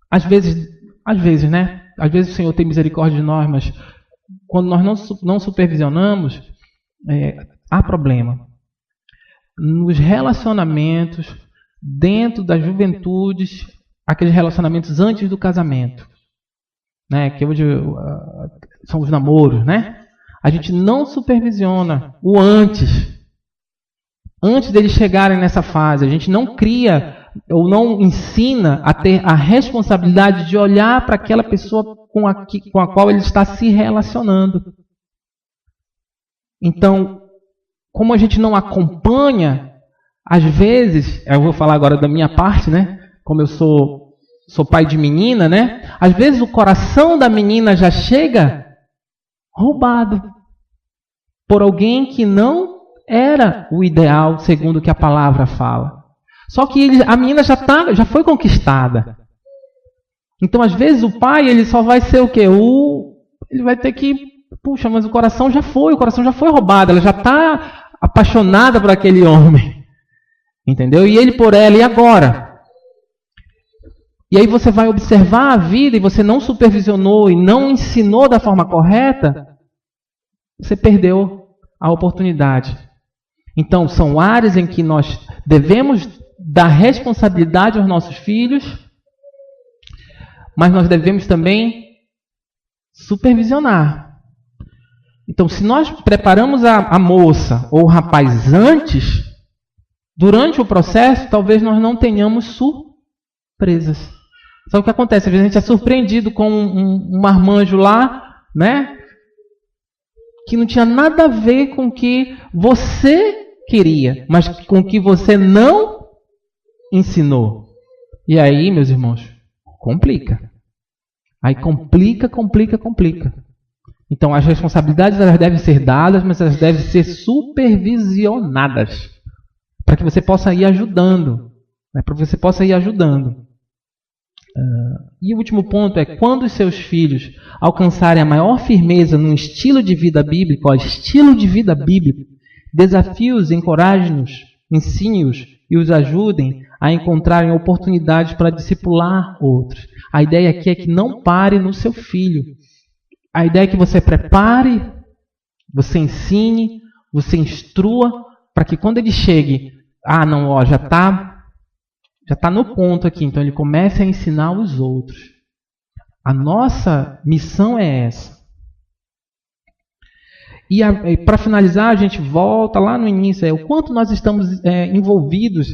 às vezes, né? Às vezes o Senhor tem misericórdia de nós, mas quando nós não supervisionamos, há problema. Nos relacionamentos, dentro das juventudes, aqueles relacionamentos antes do casamento, né? Que hoje são os namoros, né? A gente não supervisiona o antes deles chegarem nessa fase. A gente não cria ou não ensina a ter a responsabilidade de olhar para aquela pessoa com a qual ele está se relacionando. Então, como a gente não acompanha, às vezes, eu vou falar agora da minha parte, né? Como eu sou pai de menina, né? Às vezes o coração da menina já chega roubado por alguém que não era o ideal, segundo o que a palavra fala. Só que a menina já foi conquistada. Então, às vezes, o pai ele só vai ser o quê? Ele vai ter que... Puxa, mas o coração já foi roubado. Ela já está apaixonada por aquele homem. Entendeu? E ele por ela, e agora? E aí você vai observar a vida e você não supervisionou e não ensinou da forma correta, você perdeu a oportunidade. Então, são áreas em que nós devemos dar responsabilidade aos nossos filhos, mas nós devemos também supervisionar. Então, se nós preparamos a moça ou o rapaz antes, durante o processo, talvez nós não tenhamos surpresas. Sabe o que acontece? Às vezes a gente é surpreendido com um marmanjo lá, né? Que não tinha nada a ver com o que você queria, mas com o que você não ensinou. E aí, meus irmãos, complica. Aí complica. Então, as responsabilidades elas devem ser dadas, mas elas devem ser supervisionadas. Para que você possa ir ajudando. né, para que você possa ir ajudando. E o último ponto é, quando os seus filhos alcançarem a maior firmeza num estilo de vida bíblico, desafie-os, encoraje-os, ensine-os e os ajudem a encontrarem oportunidades para discipular outros. A ideia aqui é que não pare no seu filho. A ideia é que você prepare, você ensine, você instrua, para que quando ele chegue, já está no ponto aqui, então ele comece a ensinar os outros. A nossa missão é essa. E para finalizar, a gente volta lá no início, o quanto nós estamos envolvidos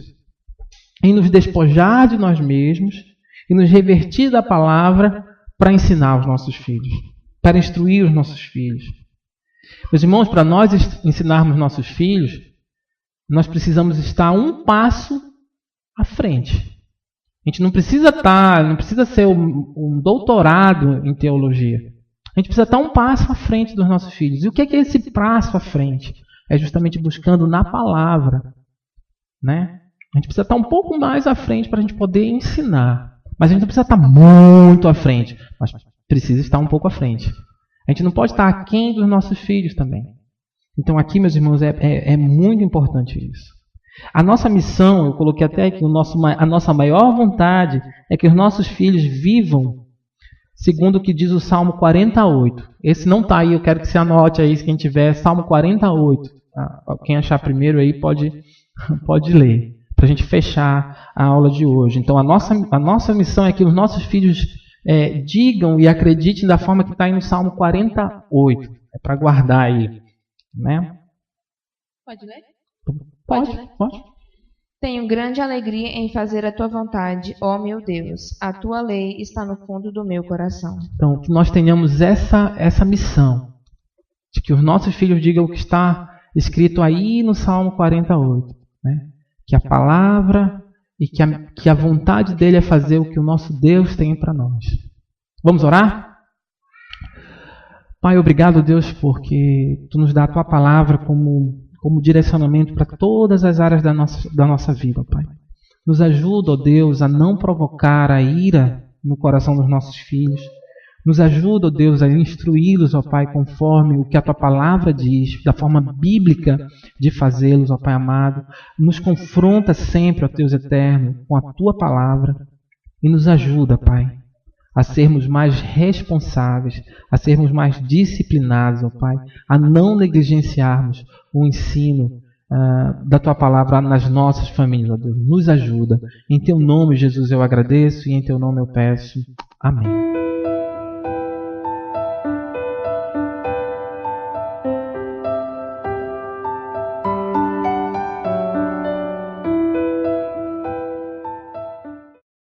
em nos despojar de nós mesmos e nos revertir da palavra para ensinar os nossos filhos, para instruir os nossos filhos. Meus irmãos, para nós ensinarmos nossos filhos, nós precisamos estar um passo à frente. A gente não precisa ser um doutorado em teologia. A gente precisa estar um passo à frente dos nossos filhos. E o que é esse passo à frente? É justamente buscando na palavra, né? A gente precisa estar um pouco mais à frente para a gente poder ensinar. Mas a gente não precisa estar muito à frente, mas precisa estar um pouco à frente. A gente não pode estar aquém dos nossos filhos também. Então aqui, meus irmãos, é muito importante isso. A nossa missão, eu coloquei até aqui, a nossa maior vontade é que os nossos filhos vivam segundo o que diz o Salmo 48. Esse não está aí, eu quero que você anote aí, se quem tiver, Salmo 48. Quem achar primeiro aí pode ler, para a gente fechar a aula de hoje. Então a nossa missão é que os nossos filhos digam e acreditem da forma que está aí no Salmo 48. É para guardar aí. Né? Pode ler? Pode. Tenho grande alegria em fazer a tua vontade, ó meu Deus. A tua lei está no fundo do meu coração. Então, que nós tenhamos essa missão, de que os nossos filhos digam o que está escrito aí no Salmo 48. Né? Que a palavra e que a vontade dele é fazer o que o nosso Deus tem para nós. Vamos orar? Pai, obrigado, Deus, porque Tu nos dá a Tua palavra como direcionamento para todas as áreas da nossa vida, Pai. Nos ajuda, ó Deus, a não provocar a ira no coração dos nossos filhos. Nos ajuda, ó Deus, a instruí-los, ó Pai, conforme o que a Tua palavra diz, da forma bíblica de fazê-los, ó Pai amado. Nos confronta sempre, ó Deus eterno, com a Tua palavra e nos ajuda, Pai, a sermos mais responsáveis, a sermos mais disciplinados, ó Pai, a não negligenciarmos o ensino da Tua palavra nas nossas famílias, ó Deus. Nos ajuda. Em Teu nome, Jesus, eu agradeço e em Teu nome eu peço. Amém.